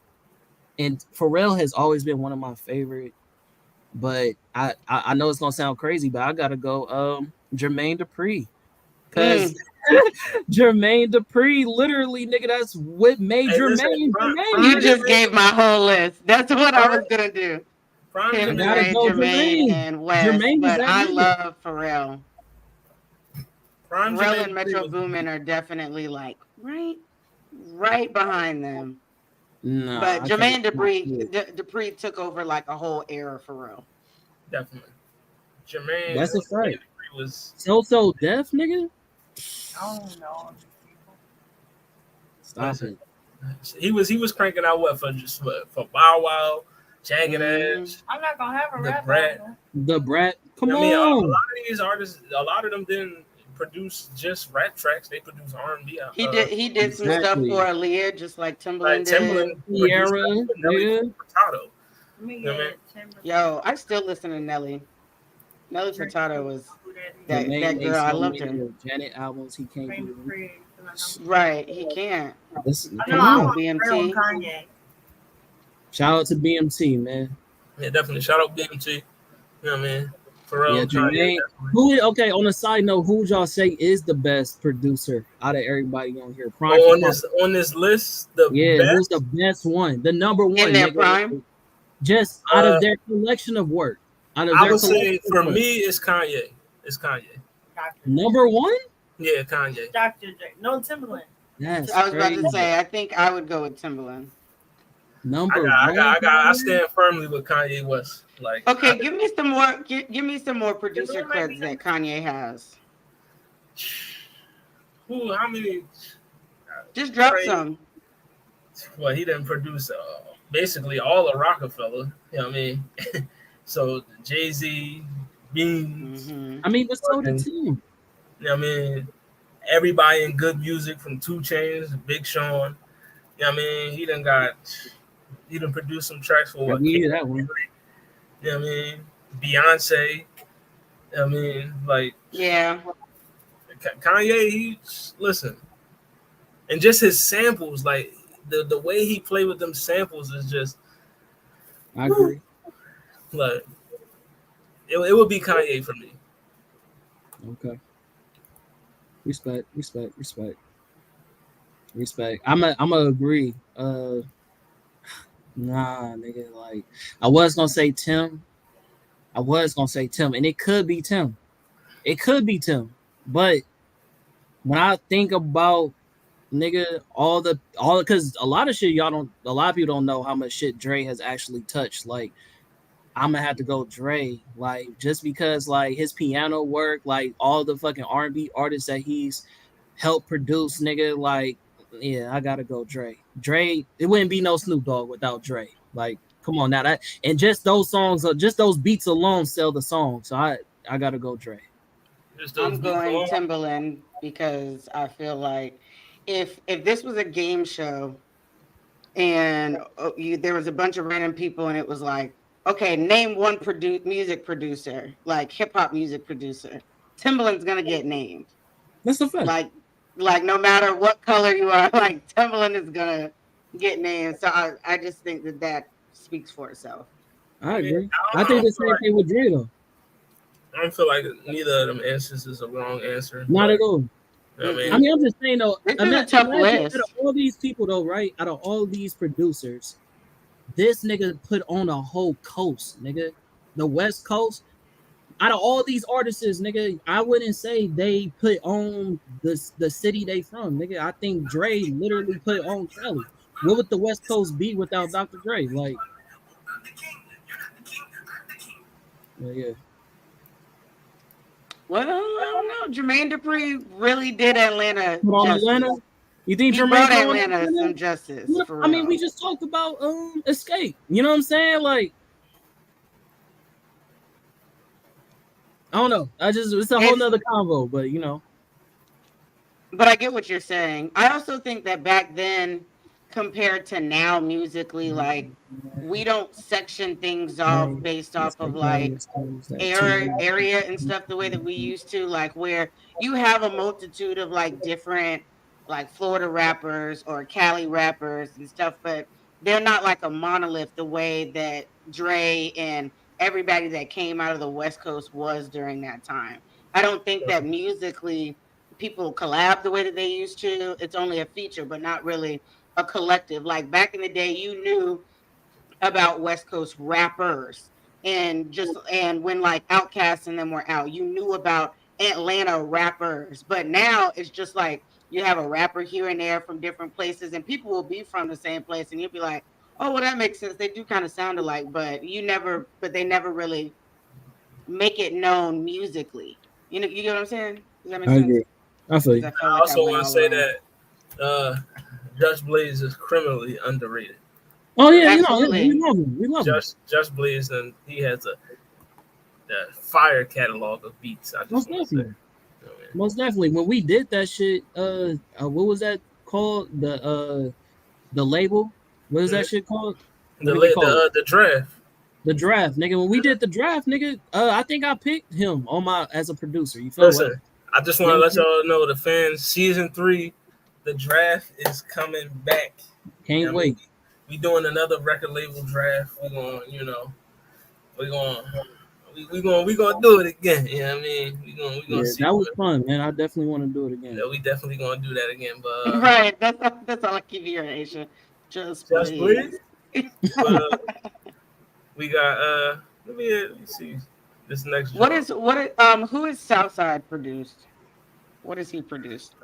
[SPEAKER 4] And Pharrell has always been one of my favorite, but I know it's gonna sound crazy, but I gotta go Jermaine Dupri, because Jermaine Dupri, literally, nigga, that's what made Jermaine.
[SPEAKER 6] You just gave my whole list. That's what I was gonna do. Him, Jermaine, and West, but I love Pharrell. Pharrell and Metro Boomin are definitely like right behind them.
[SPEAKER 4] No,
[SPEAKER 6] but Jermaine Dupri took over like a whole era for Pharrell.
[SPEAKER 1] Definitely. Jermaine.
[SPEAKER 4] That's a fact.
[SPEAKER 1] Was
[SPEAKER 4] so deaf, nigga.
[SPEAKER 8] I don't know.
[SPEAKER 4] Stop it.
[SPEAKER 1] He was cranking out for Bow Wow, Jagged Edge.
[SPEAKER 8] I'm not gonna have a rap.
[SPEAKER 4] The Brat. Come on.
[SPEAKER 1] A lot of these artists, a lot of them didn't produce just rap tracks. They produced R&B.
[SPEAKER 6] He did some stuff for Aaliyah, just like Timberland did.
[SPEAKER 4] Sierra,
[SPEAKER 6] Yo, I still listen to Nelly. Nelly Furtado was that girl. I loved her.
[SPEAKER 4] Janet albums, he can't do.
[SPEAKER 6] Right, he can't.
[SPEAKER 8] Come on, BMT.
[SPEAKER 4] Shout out to BMT, man.
[SPEAKER 1] Yeah, definitely. Shout out BMT. You know what I mean? Pharrell,
[SPEAKER 4] Jermaine. Okay, on a side note, who would y'all say is the best producer out of everybody on here? Prime
[SPEAKER 1] on this list,
[SPEAKER 4] who's the best one? The number one
[SPEAKER 6] in their prime?
[SPEAKER 4] Just out of their collection of work.
[SPEAKER 1] I would say for me, it's Kanye. It's Kanye.
[SPEAKER 4] Number one?
[SPEAKER 1] Yeah, Kanye.
[SPEAKER 8] Dr. J. No, Timberland.
[SPEAKER 4] Yes.
[SPEAKER 6] I was about to say, I think I would go with Timberland.
[SPEAKER 1] I stand firmly with Kanye West. Like,
[SPEAKER 6] okay, give me some more. Give me some more producer creds that Kanye has.
[SPEAKER 1] How many?
[SPEAKER 6] Just drop some.
[SPEAKER 1] Well, he didn't produce basically all of Rockefeller. You know what I mean? So Jay-Z, Beans.
[SPEAKER 6] Mm-hmm.
[SPEAKER 4] I mean, but so did Tim.
[SPEAKER 1] You know what I mean? Everybody in good music from 2 Chainz, Big Sean. You know what I mean? He done produced some tracks for what?
[SPEAKER 4] That one.
[SPEAKER 1] You know what I mean? Beyonce. You know what I mean? Like,
[SPEAKER 6] yeah.
[SPEAKER 1] Kanye, listen. And just his samples, like the way he played with them samples is just.
[SPEAKER 4] I agree.
[SPEAKER 1] Like, it would be Kanye for me.
[SPEAKER 4] Okay. Respect. I'm gonna agree. Nah, nigga. Like, I was gonna say Tim, and it could be Tim. But when I think about nigga, because a lot of people don't know how much shit Dre has actually touched. Like, I'm gonna have to go Dre, like, just because like his piano work, like all the fucking R&B artists that he's helped produce, nigga, like Yeah, I gotta go Dre. Dre, it wouldn't be no Snoop Dogg without Dre. Like, come on now, that and just those songs, just those beats alone sell the song. So I gotta go Dre.
[SPEAKER 1] Just those
[SPEAKER 6] I'm
[SPEAKER 1] beats
[SPEAKER 6] going
[SPEAKER 1] alone.
[SPEAKER 6] Timbaland because I feel like if this was a game show and there was a bunch of random people and it was like, okay, name one music producer, like hip hop music producer, Timbaland's gonna get named.
[SPEAKER 4] That's a fact.
[SPEAKER 6] Like no matter what color you are, like Timbaland is gonna get named. So I just think that speaks for itself.
[SPEAKER 4] I agree.
[SPEAKER 1] I
[SPEAKER 4] I think the
[SPEAKER 1] feel
[SPEAKER 4] same thing with Dre though.
[SPEAKER 1] I don't feel like neither of them answers is a wrong answer.
[SPEAKER 4] Not at all.
[SPEAKER 1] I mean,
[SPEAKER 4] I mean, I'm just saying though.
[SPEAKER 6] This is a tough list.
[SPEAKER 4] Out of all these people though, right? Out of all these producers, this nigga put on a whole coast, nigga. The West Coast. Out of all these artists, nigga, I wouldn't say they put on the city they from, nigga. I think Dre literally put on Cali. What would the West Coast be without Dr. Dre? Like, yeah.
[SPEAKER 6] Well, I don't know. Jermaine Dupri really did Atlanta justice.
[SPEAKER 4] Atlanta? You think
[SPEAKER 6] He
[SPEAKER 4] Jermaine
[SPEAKER 6] brought
[SPEAKER 4] Dupri
[SPEAKER 6] Atlanta some justice? For
[SPEAKER 4] I mean,
[SPEAKER 6] real.
[SPEAKER 4] we just talked about Escape. You know what I'm saying? Like, I don't know. It's a whole nother convo, but you know.
[SPEAKER 6] But I get what you're saying. I also think that back then, compared to now, musically, like we don't section things off based off of like area and stuff the way that we used to, like where you have a multitude of like different like Florida rappers or Cali rappers and stuff, but they're not like a monolith the way that Dre and everybody that came out of the West Coast was during that time. I don't think that musically people collab the way that they used to. It's only a feature, but not really a collective. Like back in the day, you knew about West Coast rappers and when like Outkast and them were out, you knew about Atlanta rappers. But now it's just like you have a rapper here and there from different places, and people will be from the same place, and you'll be like, oh, well, that makes sense. They do kind of sound alike, but they never really make it known musically. You know what I'm saying? Does that make sense?
[SPEAKER 4] Agree. I feel you.
[SPEAKER 1] I also want to say that Just Blaze is criminally underrated.
[SPEAKER 4] Oh yeah,
[SPEAKER 6] Absolutely.
[SPEAKER 4] you know, we love him.
[SPEAKER 1] Just Blaze, and he has a fire catalog of beats. I just
[SPEAKER 4] Most
[SPEAKER 1] want to say.
[SPEAKER 4] definitely. Most definitely. When we did that shit, what was that called? The label. What is that shit called?
[SPEAKER 1] The draft.
[SPEAKER 4] The draft, nigga. When we did the draft, nigga, I think I picked him as a producer. You feel
[SPEAKER 1] Listen, I just want to let y'all know, the fans, season 3, the draft is coming back.
[SPEAKER 4] Can't wait.
[SPEAKER 1] We doing another record label draft. We're gonna do it again. You know what I mean? We gonna see.
[SPEAKER 4] That was fun, man. I definitely want to do it again.
[SPEAKER 1] Yeah, we definitely gonna do that again. But
[SPEAKER 6] right, that's all I keep hearing, Aisha. Just please.
[SPEAKER 1] But, we got let me see this next.
[SPEAKER 6] Who is Southside produced? What has he produced?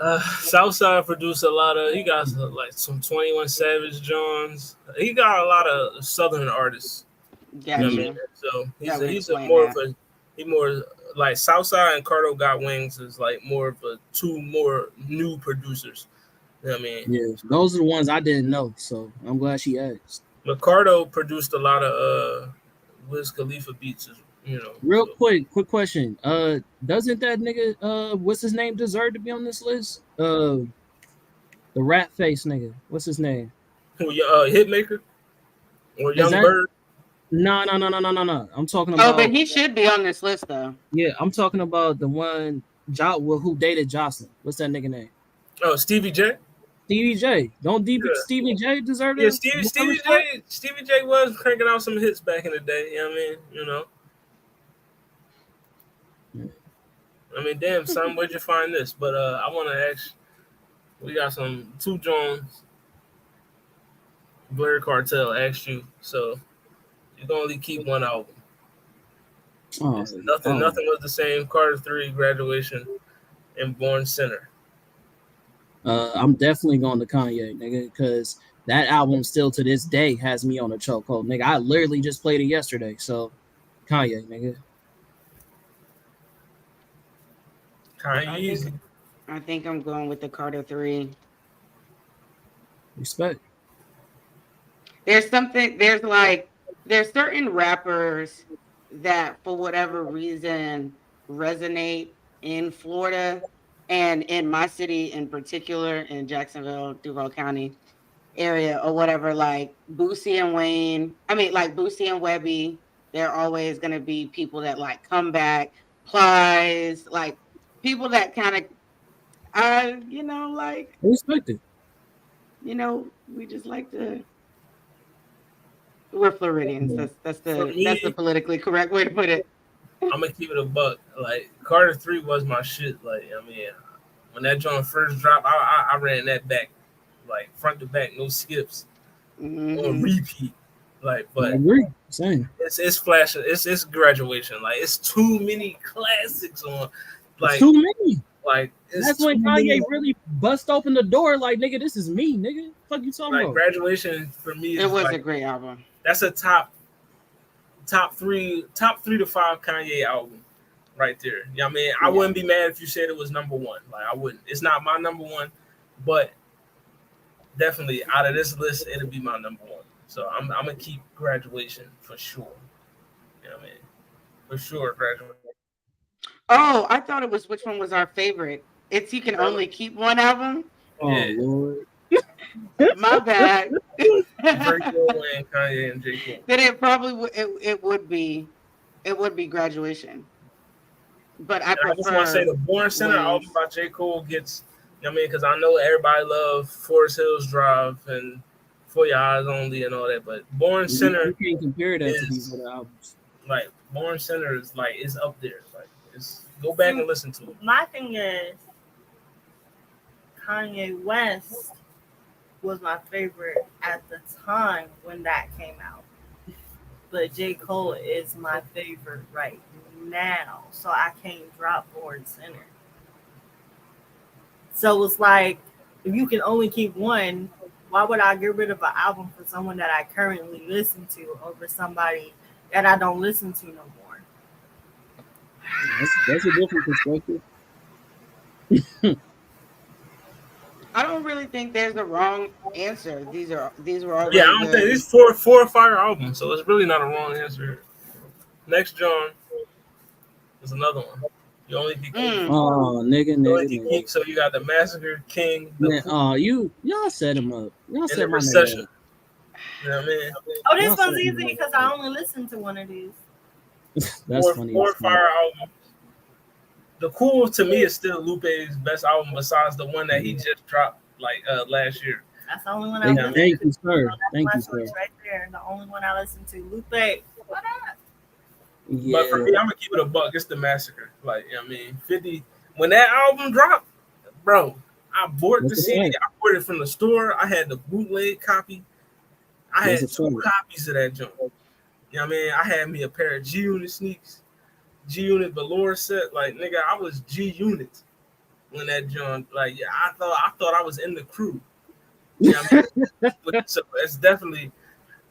[SPEAKER 1] Southside produced a lot of. He got like some 21 Savage Johns. He got a lot of Southern artists.
[SPEAKER 6] Gotcha.
[SPEAKER 1] You know what I mean? So he's more like Southside and Cardo Got Wings is like more of a two more new producers. You know what I mean?
[SPEAKER 4] Yeah, those are the ones I didn't know, so I'm glad she asked.
[SPEAKER 1] Ricardo produced a lot of Wiz Khalifa beats, you know.
[SPEAKER 4] Real quick question. Doesn't that nigga what's his name deserve to be on this list? The rat face nigga. What's his name?
[SPEAKER 1] Hitmaker or Young Bird?
[SPEAKER 4] No. I'm talking about.
[SPEAKER 6] Oh, but he should be on this list though.
[SPEAKER 4] Yeah, I'm talking about the one who dated Jocelyn. What's that nigga name?
[SPEAKER 1] Oh, Stevie J.
[SPEAKER 4] Stevie J. Stevie J deserve it?
[SPEAKER 1] Yeah, Stevie J was cranking out some hits back in the day. You know what I mean? You know. Yeah. I mean, damn, son, where'd you find this? But I want to ask. We got two Jones. Blair Cartel asked you, so you can only keep one album. Nothing was the same. Carter 3, Graduation, and Born Sinner.
[SPEAKER 4] I'm definitely going to Kanye, nigga, because that album still to this day has me on a chokehold, nigga. I literally just played it yesterday, so Kanye, nigga.
[SPEAKER 1] Kanye easy.
[SPEAKER 6] I think I'm going with the Carter 3.
[SPEAKER 4] Respect.
[SPEAKER 6] There's certain rappers that for whatever reason resonate in Florida and in my city in particular, in Jacksonville, Duval County area or whatever, like Boosie and Wayne. I mean, like Boosie and Webby. They're always going to be people that like come back, Plies, like people that kind of, like,
[SPEAKER 4] Respect it.
[SPEAKER 6] we just like to. We're Floridians. That's the politically correct way to put it.
[SPEAKER 1] I'm gonna keep it a buck. Like Carter 3 was my shit. Like, I mean, when that joint first dropped, I ran that back, like front to back, no skips, on repeat. Like, but
[SPEAKER 4] I agree. Same.
[SPEAKER 1] It's flash. It's graduation. Like, it's too many classics on. Like,
[SPEAKER 4] Too many.
[SPEAKER 1] Like,
[SPEAKER 4] That's when Kanye really bust open the door. Like, nigga, this is me, nigga. Fuck you talking
[SPEAKER 1] like
[SPEAKER 4] about?
[SPEAKER 1] graduation for me.
[SPEAKER 6] It was
[SPEAKER 1] like,
[SPEAKER 6] a great album.
[SPEAKER 1] That's a top 3 to 5 Kanye album right there. You know what I mean? I wouldn't be mad if you said it was number 1. Like, I wouldn't. It's not my number 1, but definitely out of this list, it'll be my number 1. So I'm gonna keep graduation for sure. You know what I mean? For sure, graduation.
[SPEAKER 6] Oh, I thought it was which one was our favorite. It's You Can Only Keep One album.
[SPEAKER 4] Oh, Lord.
[SPEAKER 6] My bad.
[SPEAKER 1] Draco and Kanye and J. Cole.
[SPEAKER 6] Then it probably would be graduation. But I
[SPEAKER 1] just want to say the Born Center album by J. Cole gets, you know what I mean? Because I know everybody love Forest Hills Drive and For Your Eyes Only and all that, but Born Center,
[SPEAKER 4] You can't compare that to these other albums.
[SPEAKER 1] like Born Center is like it's up there. Like, it's go back and listen to it.
[SPEAKER 8] My thing is, Kanye West was my favorite at the time when that came out. But J. Cole is my favorite right now. So I can't drop Born Center. So it's like, if you can only keep one, why would I get rid of an album for someone that I currently listen to over somebody that I don't listen to no more?
[SPEAKER 4] That's a different perspective.
[SPEAKER 6] I don't really think there's a wrong answer. These were all
[SPEAKER 1] Yeah,
[SPEAKER 6] really
[SPEAKER 1] I don't
[SPEAKER 6] good.
[SPEAKER 1] think these four fire albums, so it's really not a wrong answer. Next, John, is another one. You only can keep.
[SPEAKER 4] Oh, nigga.
[SPEAKER 1] So you got the Massacre King.
[SPEAKER 4] Man, y'all set him up. Y'all set my
[SPEAKER 1] Recession.
[SPEAKER 4] nigga up.
[SPEAKER 1] You know what I mean?
[SPEAKER 8] Oh, this one's easy because I only listened to one of these.
[SPEAKER 4] That's funny.
[SPEAKER 1] Four fire albums. The Cool to me is still Lupe's best album besides the one that he just dropped like last year.
[SPEAKER 8] That's the only one I listened to.
[SPEAKER 4] Thank you, sir.
[SPEAKER 8] That's
[SPEAKER 4] Thank
[SPEAKER 8] my
[SPEAKER 4] you, sir.
[SPEAKER 8] choice right there. The only one I listened to. Lupe. What up?
[SPEAKER 4] Yeah.
[SPEAKER 1] But for me, I'm gonna keep it a buck. It's the Massacre. Like, you know what I mean, 50. When that album dropped, bro, I bought the CD. I bought it from the store. I had the bootleg copy. I had 2 copies of that junk. You know what I mean? I had me a pair of G Unit sneaks, G Unit velour set. Like, nigga, I was G Unit when that junk. Like, yeah, I thought I was in the crew. You know what I mean? So it's definitely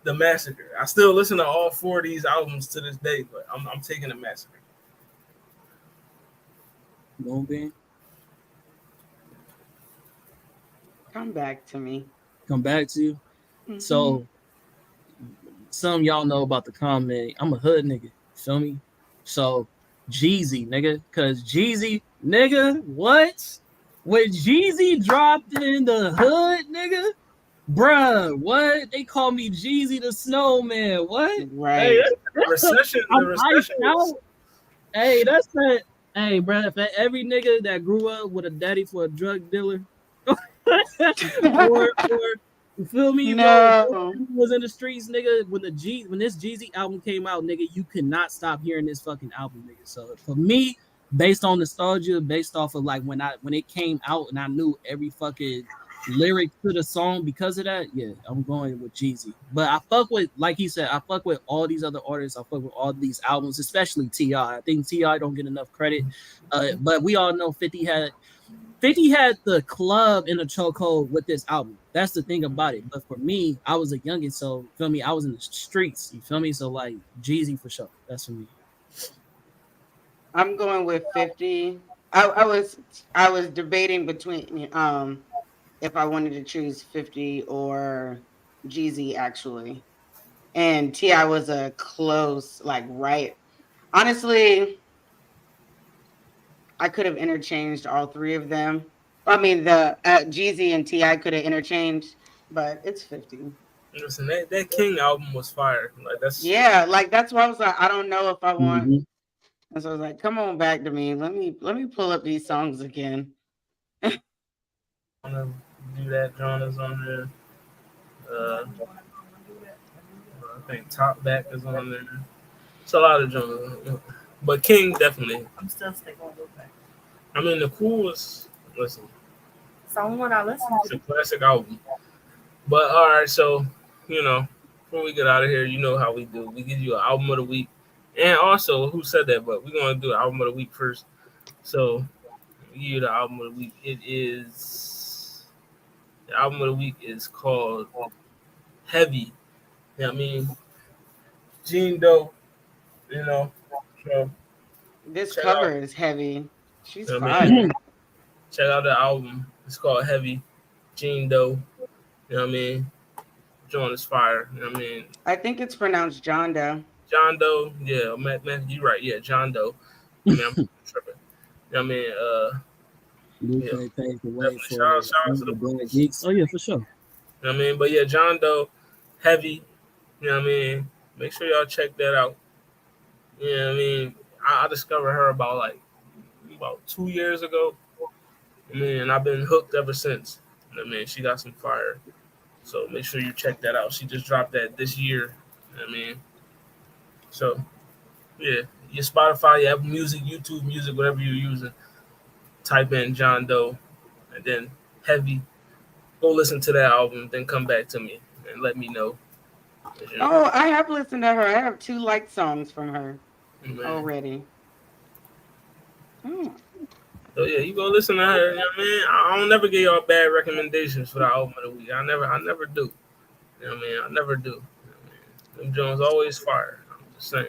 [SPEAKER 1] the Massacre. I still listen to all 4 of these albums to this day, but I'm taking the Massacre.
[SPEAKER 4] Moonbeam.
[SPEAKER 6] Come back to me.
[SPEAKER 4] Come back to you. Mm-hmm. So, some of y'all know about the comment. I'm a hood nigga. Feel me? So, Jeezy, nigga. Because Jeezy, nigga, what? When Jeezy dropped in the hood, nigga, bruh, what? They call me Jeezy the Snowman. What?
[SPEAKER 6] Right.
[SPEAKER 1] Hey, the recession.
[SPEAKER 4] Hey, that's that. Hey, bruh, if every nigga that grew up with a daddy for a drug dealer, or you feel me?
[SPEAKER 6] No.
[SPEAKER 4] Was in the streets, nigga. When this Jeezy album came out, nigga, you could not stop hearing this fucking album, nigga. So for me, based on nostalgia, based off of like when it came out and I knew every fucking lyric to the song because of that, yeah, I'm going with Jeezy. But I fuck with, like he said, I fuck with all these other artists. I fuck with all these albums, especially T.I. I think T.I. don't get enough credit. But we all know 50 had the club in a chokehold with this album. That's the thing about it. But for me, I was a youngin', so feel me, I was in the streets. You feel me? So like Jeezy for sure. That's for me.
[SPEAKER 6] I'm going with 50. I was debating between if I wanted to choose 50 or Jeezy, actually. And T.I. was a close, like, right. Honestly, I could have interchanged all three of them. I mean, the Jeezy and T.I. could have interchanged, but it's 50.
[SPEAKER 1] Listen, that King album was fire. Like that's
[SPEAKER 6] that's why I was like, I don't know if I want.
[SPEAKER 4] Mhm.
[SPEAKER 6] And so I was like, come on back to me. Let me pull up these songs again.
[SPEAKER 1] I wanna do that. John is on there. I think Top Back is on there. It's a lot of John, but King definitely.
[SPEAKER 8] I'm still sticking with Look Back.
[SPEAKER 1] I mean, the coolest. Listen,
[SPEAKER 8] It's the only one I listen
[SPEAKER 1] it's
[SPEAKER 8] to.
[SPEAKER 1] a classic album. But all right, so before we get out of here, you know how we do. We give you an album of the week, and also who said that? But we're gonna do an album of the week first. So we give you the album of the week. The album of the week is called Heavy. You know what I mean? Gene Doe, so
[SPEAKER 6] This
[SPEAKER 1] check
[SPEAKER 6] cover
[SPEAKER 1] out-
[SPEAKER 6] is heavy. She's
[SPEAKER 1] I
[SPEAKER 6] fire.
[SPEAKER 1] mean, check out the album. It's called Heavy. Gene Doe. You know what I mean? John is fire. You know what I mean?
[SPEAKER 6] I think it's pronounced John Doe.
[SPEAKER 1] John Doe. Yeah, man, you're right. Yeah, John Doe. I mean, I'm tripping. You know what I mean?
[SPEAKER 4] Blueface paved the way
[SPEAKER 1] definitely.
[SPEAKER 4] for
[SPEAKER 1] Shout out to the
[SPEAKER 4] Black Geeks. Oh yeah, for sure.
[SPEAKER 1] You know what I mean? But yeah, John Doe, Heavy. You know what I mean? Make sure y'all check that out. You know what I mean? I discovered her about 2 years ago. I mean, and I've been hooked ever since. You know what I mean? She got some fire. So make sure you check that out. She just dropped that this year. You know what I mean? So, yeah. Your Spotify, your Apple Music, YouTube Music, whatever you're using, type in John Doe and then Heavy. Go listen to that album, then come back to me and let me know. You know,
[SPEAKER 6] Oh, I have listened to her. I have 2 liked songs from her
[SPEAKER 1] man.
[SPEAKER 6] already. Oh.
[SPEAKER 1] So yeah, you go listen to her. You know what I mean? I don't never give y'all bad recommendations for the album of the week. I never do. You know what I mean? I never do. You know what I mean? Them Jones always fire. I'm just saying.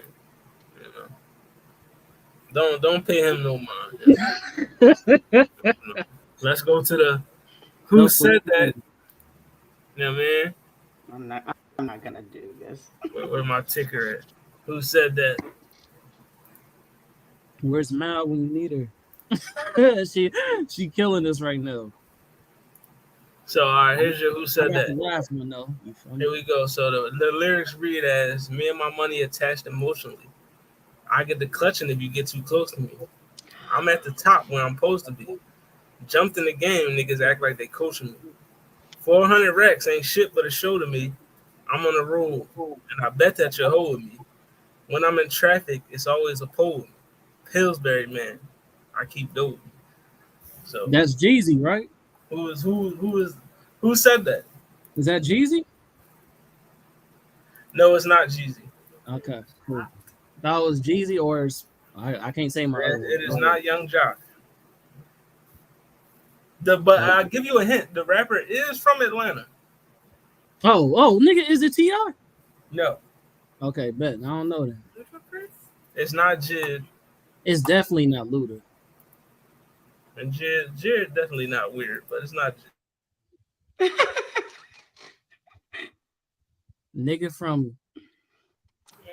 [SPEAKER 1] You know. Don't pay him no mind. You know? Let's go to the who said that. You know what I mean?
[SPEAKER 6] I'm not gonna do this.
[SPEAKER 1] Where my ticker at? Who said that?
[SPEAKER 4] Where's Mal when you need her? she killing this right now.
[SPEAKER 1] So all right, here's your who
[SPEAKER 4] I
[SPEAKER 1] said
[SPEAKER 4] got
[SPEAKER 1] that.
[SPEAKER 4] the last one though. You feel me?
[SPEAKER 1] Here we go. So the lyrics read as me and my money attached emotionally. I get the clutching if you get too close to me. I'm at the top where I'm supposed to be. Jumped in the game, niggas act like they coaching me. 400 racks ain't shit but a show to me. I'm on the road, and I bet that you're holding me. When I'm in traffic, it's always a pole. Pillsbury man, I keep doing. So
[SPEAKER 4] That's Jeezy, right?
[SPEAKER 1] who said that?
[SPEAKER 4] Is that Jeezy?
[SPEAKER 1] No, it's not Jeezy.
[SPEAKER 4] Okay, cool. That was Jeezy, or I can't say my.
[SPEAKER 1] It is not Young Jock. But I'll give you a hint. The rapper is from Atlanta.
[SPEAKER 4] Oh, nigga, is it T.I.?
[SPEAKER 1] No,
[SPEAKER 4] Okay, bet. I don't know that.
[SPEAKER 1] it's not Jid.
[SPEAKER 4] It's definitely not Luda.
[SPEAKER 1] And Jid definitely not weird, but it's not Jid.
[SPEAKER 4] Nigga from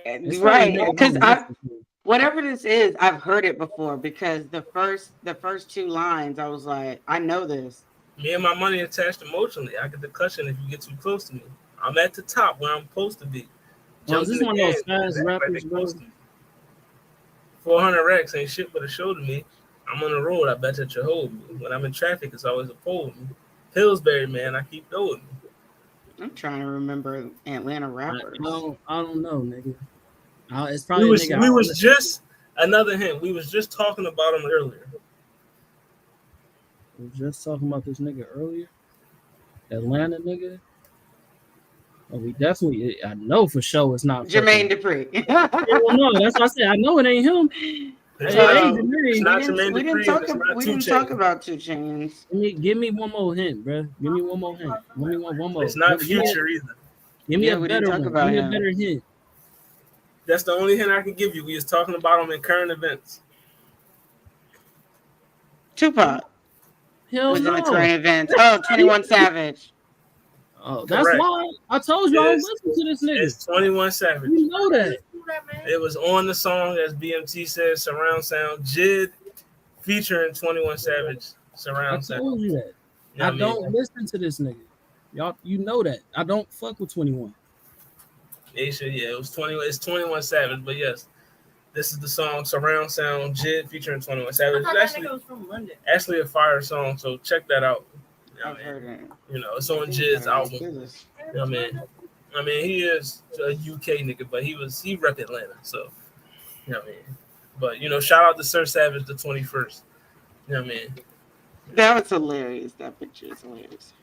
[SPEAKER 4] it's
[SPEAKER 6] Right,
[SPEAKER 4] probably
[SPEAKER 6] because
[SPEAKER 4] nigga
[SPEAKER 6] whatever this is, I've heard it before. Because the first 2 lines, I was like, I know this.
[SPEAKER 1] Me and my money attached emotionally. I get the cushion if you get too close to me. I'm at the top where I'm supposed to be.
[SPEAKER 4] Oh, is this
[SPEAKER 1] in the
[SPEAKER 4] one of those
[SPEAKER 1] game,
[SPEAKER 4] fast
[SPEAKER 1] act like
[SPEAKER 4] rappers,
[SPEAKER 1] they
[SPEAKER 4] bro?
[SPEAKER 1] close to me. 400 racks ain't shit but a show to me. I'm on the road, I bet that you hold me. When I'm in traffic, it's always a pole. Pillsbury man, I keep doing.
[SPEAKER 6] I'm trying to remember Atlanta rappers.
[SPEAKER 4] I don't know, nigga. It's probably a nigga.
[SPEAKER 1] We was just another hint. We was just talking about him earlier.
[SPEAKER 4] We were just talking about this nigga earlier. Atlanta nigga. Oh, we definitely. I know for sure it's not
[SPEAKER 6] Jermaine Dupri.
[SPEAKER 4] No, that's what I said. I know it ain't him.
[SPEAKER 1] It's
[SPEAKER 4] It ain't Jermaine.
[SPEAKER 1] it's not
[SPEAKER 6] we
[SPEAKER 1] Jermaine
[SPEAKER 6] didn't
[SPEAKER 1] Dupri,
[SPEAKER 6] talk,
[SPEAKER 1] it's not
[SPEAKER 6] we
[SPEAKER 1] 2
[SPEAKER 6] didn't
[SPEAKER 1] Chainz.
[SPEAKER 6] talk about 2 Chainz.
[SPEAKER 4] Give me one more hint, bro. Give me one more hint. Give me one more.
[SPEAKER 1] It's not
[SPEAKER 4] Give me-
[SPEAKER 1] Future either.
[SPEAKER 4] Give me
[SPEAKER 6] Yeah,
[SPEAKER 4] a
[SPEAKER 6] we didn't
[SPEAKER 4] better
[SPEAKER 6] talk
[SPEAKER 4] one.
[SPEAKER 6] about
[SPEAKER 4] Give me a
[SPEAKER 6] him.
[SPEAKER 4] better hint.
[SPEAKER 1] That's the only hint I can give you. We was talking about him in current events.
[SPEAKER 6] Tupac.
[SPEAKER 4] Hell
[SPEAKER 6] Was in the
[SPEAKER 4] no.
[SPEAKER 6] current events. Oh, 21 Savage.
[SPEAKER 4] Oh, that's
[SPEAKER 1] Correct.
[SPEAKER 4] why I told you I don't
[SPEAKER 1] It's-
[SPEAKER 4] listen to this nigga.
[SPEAKER 1] It's 21 Savage.
[SPEAKER 4] You know that.
[SPEAKER 1] It was on the song, as BMT says, surround sound. Jid featuring 21 Savage,
[SPEAKER 4] I
[SPEAKER 1] surround sound.
[SPEAKER 4] told you that.
[SPEAKER 1] You know
[SPEAKER 4] I
[SPEAKER 1] what
[SPEAKER 4] don't listen to this nigga. Y'all, you know that. I don't fuck with 21.
[SPEAKER 1] Yeah, it was 21. It's 21 Savage, but yes, this is the song "Surround Sound." Jid featuring 21
[SPEAKER 8] I
[SPEAKER 1] Savage.
[SPEAKER 8] thought
[SPEAKER 1] It's
[SPEAKER 8] that nigga was from London.
[SPEAKER 1] actually a fire song, so check that out. You know
[SPEAKER 6] I've
[SPEAKER 1] what I mean?
[SPEAKER 6] heard it.
[SPEAKER 1] You know, it's on Jid's album. You know what I mean? I mean, he is a UK nigga, but he rep Atlanta, so you know what I mean. But you know, shout out to Sir Savage the 21st. You know what I mean?
[SPEAKER 6] That was hilarious. That picture is hilarious.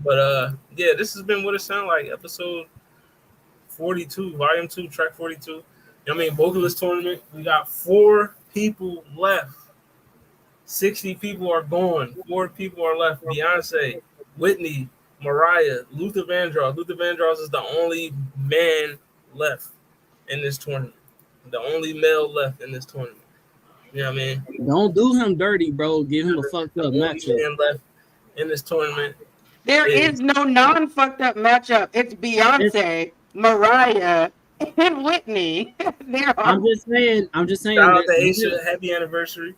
[SPEAKER 1] But yeah, this has been What It Sound Like, episode 42, volume 2, track 42. You know what I mean? Vocalist tournament. We got 4 people left. 60 people are gone. 4 people are left. Beyonce, Whitney, Mariah, Luther Vandross. Luther Vandross is the only man left in this tournament. The only male left in this tournament. You know what I mean?
[SPEAKER 4] Don't do him dirty, bro. Give him a fucked up
[SPEAKER 1] The only
[SPEAKER 4] matchup.
[SPEAKER 1] man left in this tournament.
[SPEAKER 6] There is no non-fucked up matchup. It's Beyonce, Mariah, and Whitney.
[SPEAKER 4] I'm just saying.
[SPEAKER 1] Shout out to
[SPEAKER 4] that
[SPEAKER 1] Aisha. Happy anniversary.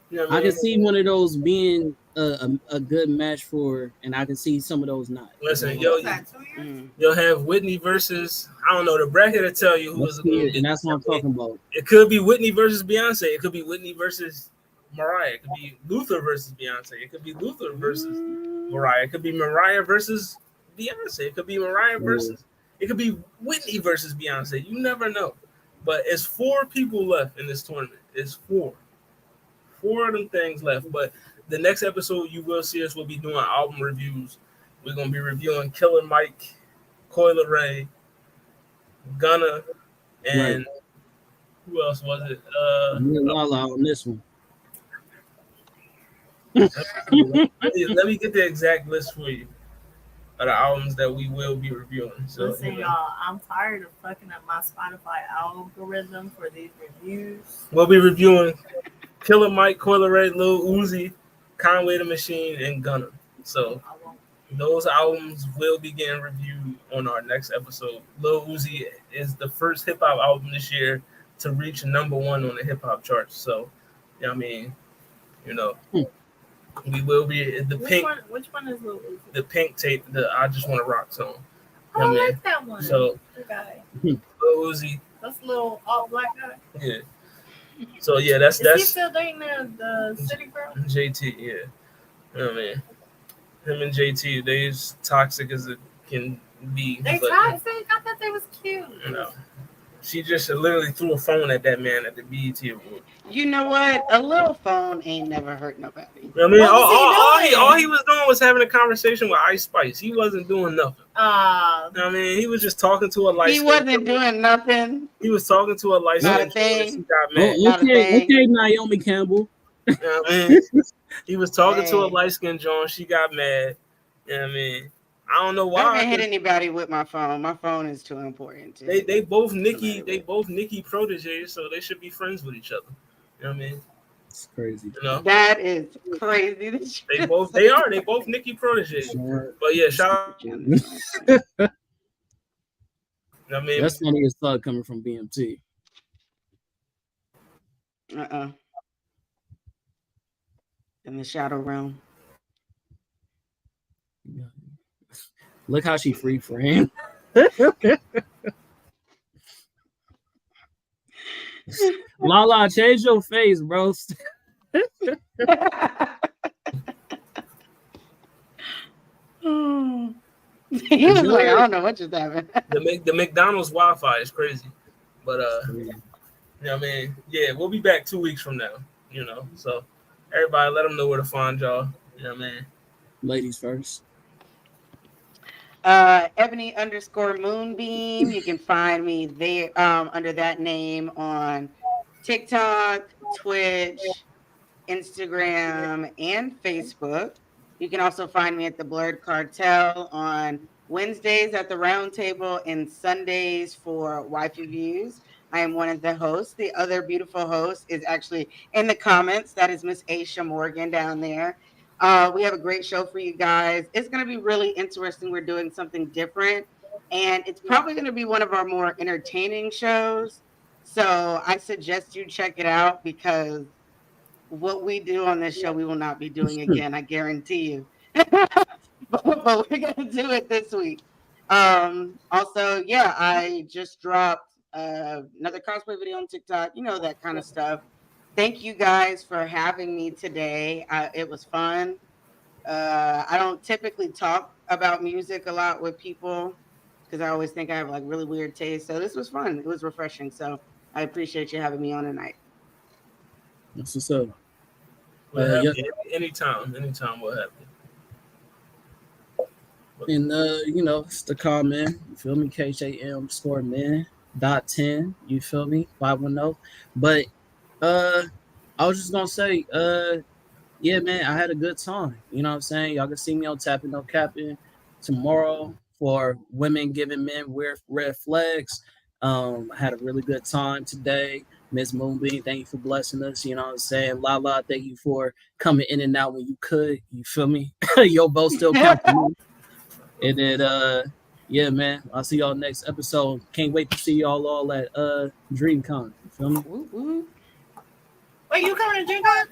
[SPEAKER 1] You know what
[SPEAKER 4] I
[SPEAKER 1] I
[SPEAKER 4] can
[SPEAKER 1] mean?
[SPEAKER 4] see one of those being a good match for, and I can see some of those not.
[SPEAKER 1] Listen,
[SPEAKER 8] What's that, 2 years?
[SPEAKER 1] you'll have Whitney versus, I don't know, the bracket will tell you who is
[SPEAKER 4] Let's
[SPEAKER 1] going
[SPEAKER 4] see
[SPEAKER 1] to
[SPEAKER 4] it,
[SPEAKER 1] be.
[SPEAKER 4] and that's what I'm talking about.
[SPEAKER 1] It could be Whitney versus Beyonce. It could be Whitney versus Mariah. It could be Luther versus Beyonce. It could be Luther versus Mariah. It could be Mariah versus Beyonce. It could be Mariah versus. It could be Whitney versus Beyonce. You never know. But it's 4 people left in this tournament. It's 4. 4 of them things left. But the next episode you will see us will be doing album reviews. We're gonna be reviewing Killer Mike, Coil Ray, Gunna, and who else was it?
[SPEAKER 4] Me and Lala on this one.
[SPEAKER 1] Let me get the exact list for you of the albums that we will be reviewing. So
[SPEAKER 8] Listen, y'all, I'm tired of fucking up my Spotify algorithm for these reviews.
[SPEAKER 1] we'll be reviewing Killer Mike, Coil Ray, Lil Uzi, Conway the Machine, and Gunna. So
[SPEAKER 8] I won't.
[SPEAKER 1] those albums will be getting reviewed on our next episode. Lil Uzi is the first hip hop album this year to reach #1 on the hip hop charts. So, yeah, I mean, you know, we will be the pink.
[SPEAKER 8] Which one is Lil Uzi?
[SPEAKER 1] The pink tape, the I Just Want to Rock song.
[SPEAKER 8] Oh,
[SPEAKER 1] Yeah,
[SPEAKER 8] I
[SPEAKER 1] man.
[SPEAKER 8] like that one.
[SPEAKER 1] So
[SPEAKER 8] the guy.
[SPEAKER 1] Lil Uzi,
[SPEAKER 8] That's a little all black guy.
[SPEAKER 1] yeah. So yeah, that's
[SPEAKER 8] Is he still dating the city girl?
[SPEAKER 1] JT, yeah. You know what I mean? Him and JT, they as toxic as it can be.
[SPEAKER 8] They
[SPEAKER 1] but,
[SPEAKER 8] toxic. I thought they was cute.
[SPEAKER 1] you know, she just literally threw a phone at that man at the BET Award.
[SPEAKER 6] You know what? A little phone ain't never hurt nobody.
[SPEAKER 1] You know what I mean?
[SPEAKER 8] What was he doing?
[SPEAKER 1] All he was doing was having a conversation with Ice Spice. He wasn't doing nothing. You know what I mean? He was just talking to a light.
[SPEAKER 6] He wasn't doing nothing.
[SPEAKER 1] He was talking to a
[SPEAKER 6] Not a
[SPEAKER 1] licensed
[SPEAKER 6] thing.
[SPEAKER 1] She got mad.
[SPEAKER 4] Oh,
[SPEAKER 6] Not a thing.
[SPEAKER 4] okay, Naomi Campbell.
[SPEAKER 1] You know what I mean? He was talking to a
[SPEAKER 6] Hey.
[SPEAKER 1] light skinned John. She got mad. You know what I mean? I don't know
[SPEAKER 6] I haven't
[SPEAKER 1] why.
[SPEAKER 6] hit anybody with my phone. My phone is too important. To
[SPEAKER 1] They both Nicki proteges, so they should be friends with each other. You know what I mean?
[SPEAKER 4] It's crazy.
[SPEAKER 1] You know?
[SPEAKER 6] That is crazy.
[SPEAKER 1] They both Nicki proteges.
[SPEAKER 4] Sure.
[SPEAKER 1] But yeah, shout out. You know what I mean?
[SPEAKER 4] That's funny as fuck coming from BMT.
[SPEAKER 6] In the shadow realm.
[SPEAKER 4] Look how she free framed. Lala, change your face, bro.
[SPEAKER 6] He was like, I don't know what just happened.
[SPEAKER 1] The McDonald's Wi-Fi is crazy. But you know what I mean? Yeah, we'll be back 2 weeks from now. You know, so everybody let them know where to find y'all. You know what I mean?
[SPEAKER 4] Ladies first.
[SPEAKER 6] Ebony_Moonbeam. You can find me there under that name on TikTok, Twitch, Instagram, and Facebook. You can also find me at the Blurred Cartel on Wednesdays at the Round Table and Sundays for Wifey Views. I am one of the hosts. The other beautiful host is actually in the comments. That is Miss Aisha Morgan down there. We have a great show for you guys. It's going to be really interesting. We're doing something different, and it's probably going to be one of our more entertaining shows. So I suggest you check it out because what we do on this show, we will not be doing again. I guarantee you. but we're going to do it this week. Also, yeah, I just dropped another cosplay video on TikTok, you know, that kind of stuff. Thank you guys for having me today. It was fun. I don't typically talk about music a lot with people because I always think I have like really weird taste. So this was fun. It was refreshing. So I appreciate you having me on tonight.
[SPEAKER 4] That's what's up.
[SPEAKER 1] Yeah. Anytime we'll have you.
[SPEAKER 4] And you know, it's the comment. You feel me? KJM_man.10. You feel me? 510. But I was just gonna say, yeah, man, I had a good time. You know what I'm saying? Y'all can see me on Tapping No Capping tomorrow for Women Giving Men Red Flags. I had a really good time today. Miss Moonbeam, thank you for blessing us. You know what I'm saying? Lala, thank you for coming in and out when you could. You feel me? Your vote still counts for me. And then, yeah, man, I'll see y'all next episode. Can't wait to see y'all all at DreamCon. You feel me?
[SPEAKER 8] Wait, you coming to DreamCon?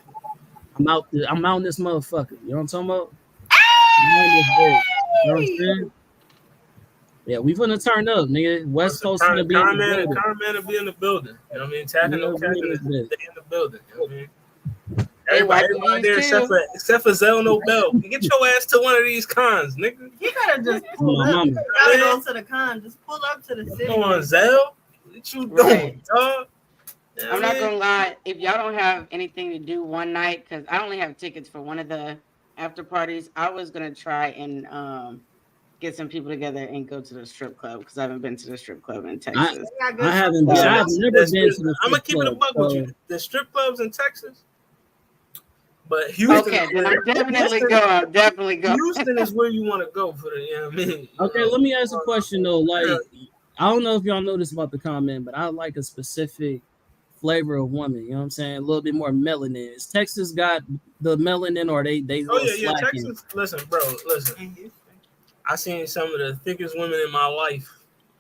[SPEAKER 4] I'm out in this motherfucker. You know what I'm talking about? You know what I'm saying? Yeah, we finna turn up, nigga. West Coast gonna be in the building.
[SPEAKER 1] Man will be in the building. You know what I mean? Tapping no capping is in the building. You know what I mean? Everybody there except for Zell No Bell. Get your ass to one of these cons, nigga.
[SPEAKER 8] You gotta just pull up. You gotta go to the con. Just pull up to the city.
[SPEAKER 1] Come on, Zell. What you doing, dog?
[SPEAKER 6] I'm not gonna lie. If y'all don't have anything to do one night, because I only have tickets for one of the after parties, I was gonna try and get some people together and go to the strip club because I haven't been to the strip club in Texas.
[SPEAKER 4] I haven't been. I've never been to the strip club.
[SPEAKER 1] I'm gonna keep it a buck with you. The strip clubs in Texas, but Houston.
[SPEAKER 6] Okay, then I'm definitely go.
[SPEAKER 1] Houston is where you want to go for the. You know what I mean?
[SPEAKER 4] Okay, let me ask a question though. Like, I don't know if y'all know this about the comment, but I like a specific flavor of woman. You know what I'm saying? A little bit more melanin. Is Texas got the melanin, or they?
[SPEAKER 1] Oh yeah. Texas. Listen, bro. Listen. I seen some of the thickest women in my life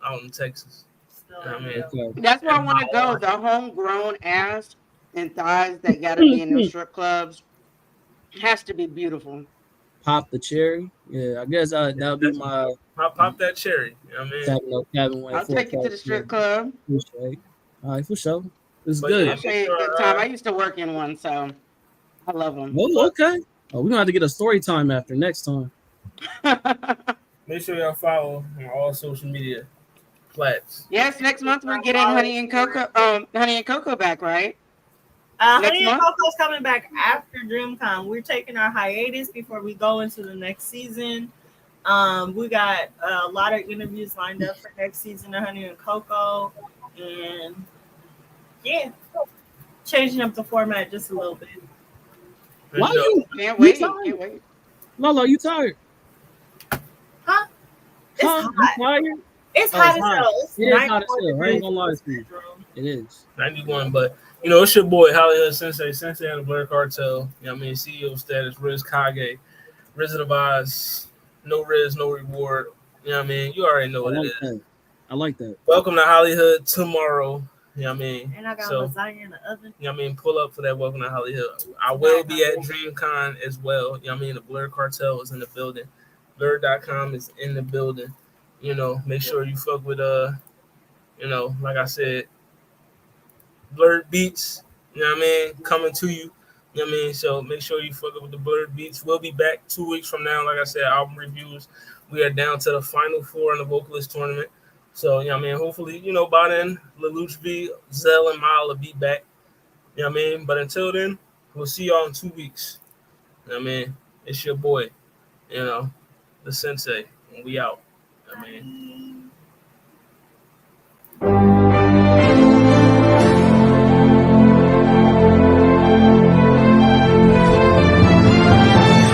[SPEAKER 1] out in Texas. You know what I mean?
[SPEAKER 4] Okay.
[SPEAKER 6] That's where I want to go. The homegrown ass and thighs that gotta be in the strip clubs has to be beautiful.
[SPEAKER 4] Pop the cherry. Yeah, I guess that'll be my
[SPEAKER 1] pop that cherry. You know what I mean?
[SPEAKER 6] I'll take you to the strip club.
[SPEAKER 4] All right, for sure. It's
[SPEAKER 1] But
[SPEAKER 4] good.
[SPEAKER 1] yeah,
[SPEAKER 6] I'll say good time. I used to work in one, so I love them.
[SPEAKER 4] Oh, okay. Oh, we're gonna have to get a story time after next time.
[SPEAKER 1] Make sure y'all follow on all social media plats.
[SPEAKER 6] Yes, next month we're getting Honey and Cocoa back, right?
[SPEAKER 8] Honey and Cocoa's coming back after DreamCon. We're taking our hiatus before we go into the next season. We got a lot of interviews lined up for next season of Honey and Cocoa, and yeah, changing up the format just a little bit.
[SPEAKER 4] Why you?
[SPEAKER 6] Can't wait.
[SPEAKER 4] Lolo, you tired?
[SPEAKER 8] Huh? It's hot.
[SPEAKER 4] You tired?
[SPEAKER 8] It's hot as hell. It's
[SPEAKER 4] hot as hell. I ain't gonna lie to you. It is
[SPEAKER 1] 91, but you know, it's your boy Hollywood Sensei and the Blur Cartel. You know what I mean? CEO status, Riz Kage, Wizard of Oz, no Riz, no reward. You know what I mean? You already know what it is.
[SPEAKER 4] I like that.
[SPEAKER 1] Welcome to Hollywood tomorrow. You know what I mean?
[SPEAKER 8] And I got lasagna in the oven.
[SPEAKER 1] You know what I mean? Pull up for that Welcome to Hollywood. I will be at DreamCon as well. You know what I mean? The Blur Cartel is in the building. Blur.com is in the building. You know, make sure you fuck with you know, like I said, Blurred Beats, you know what I mean, coming to you. You know what I mean? So make sure you fuck up with the Blurred Beats. We'll be back 2 weeks from now. Like I said, album reviews. We are down to the final four in the Vocalist tournament. So, you know what I mean? Hopefully, you know, by then, Lelouch V, Zell, and Mile will be back. You know what I mean? But until then, we'll see y'all in 2 weeks. You know what I mean? It's your boy, you know, the Sensei, and we out. You know what I mean?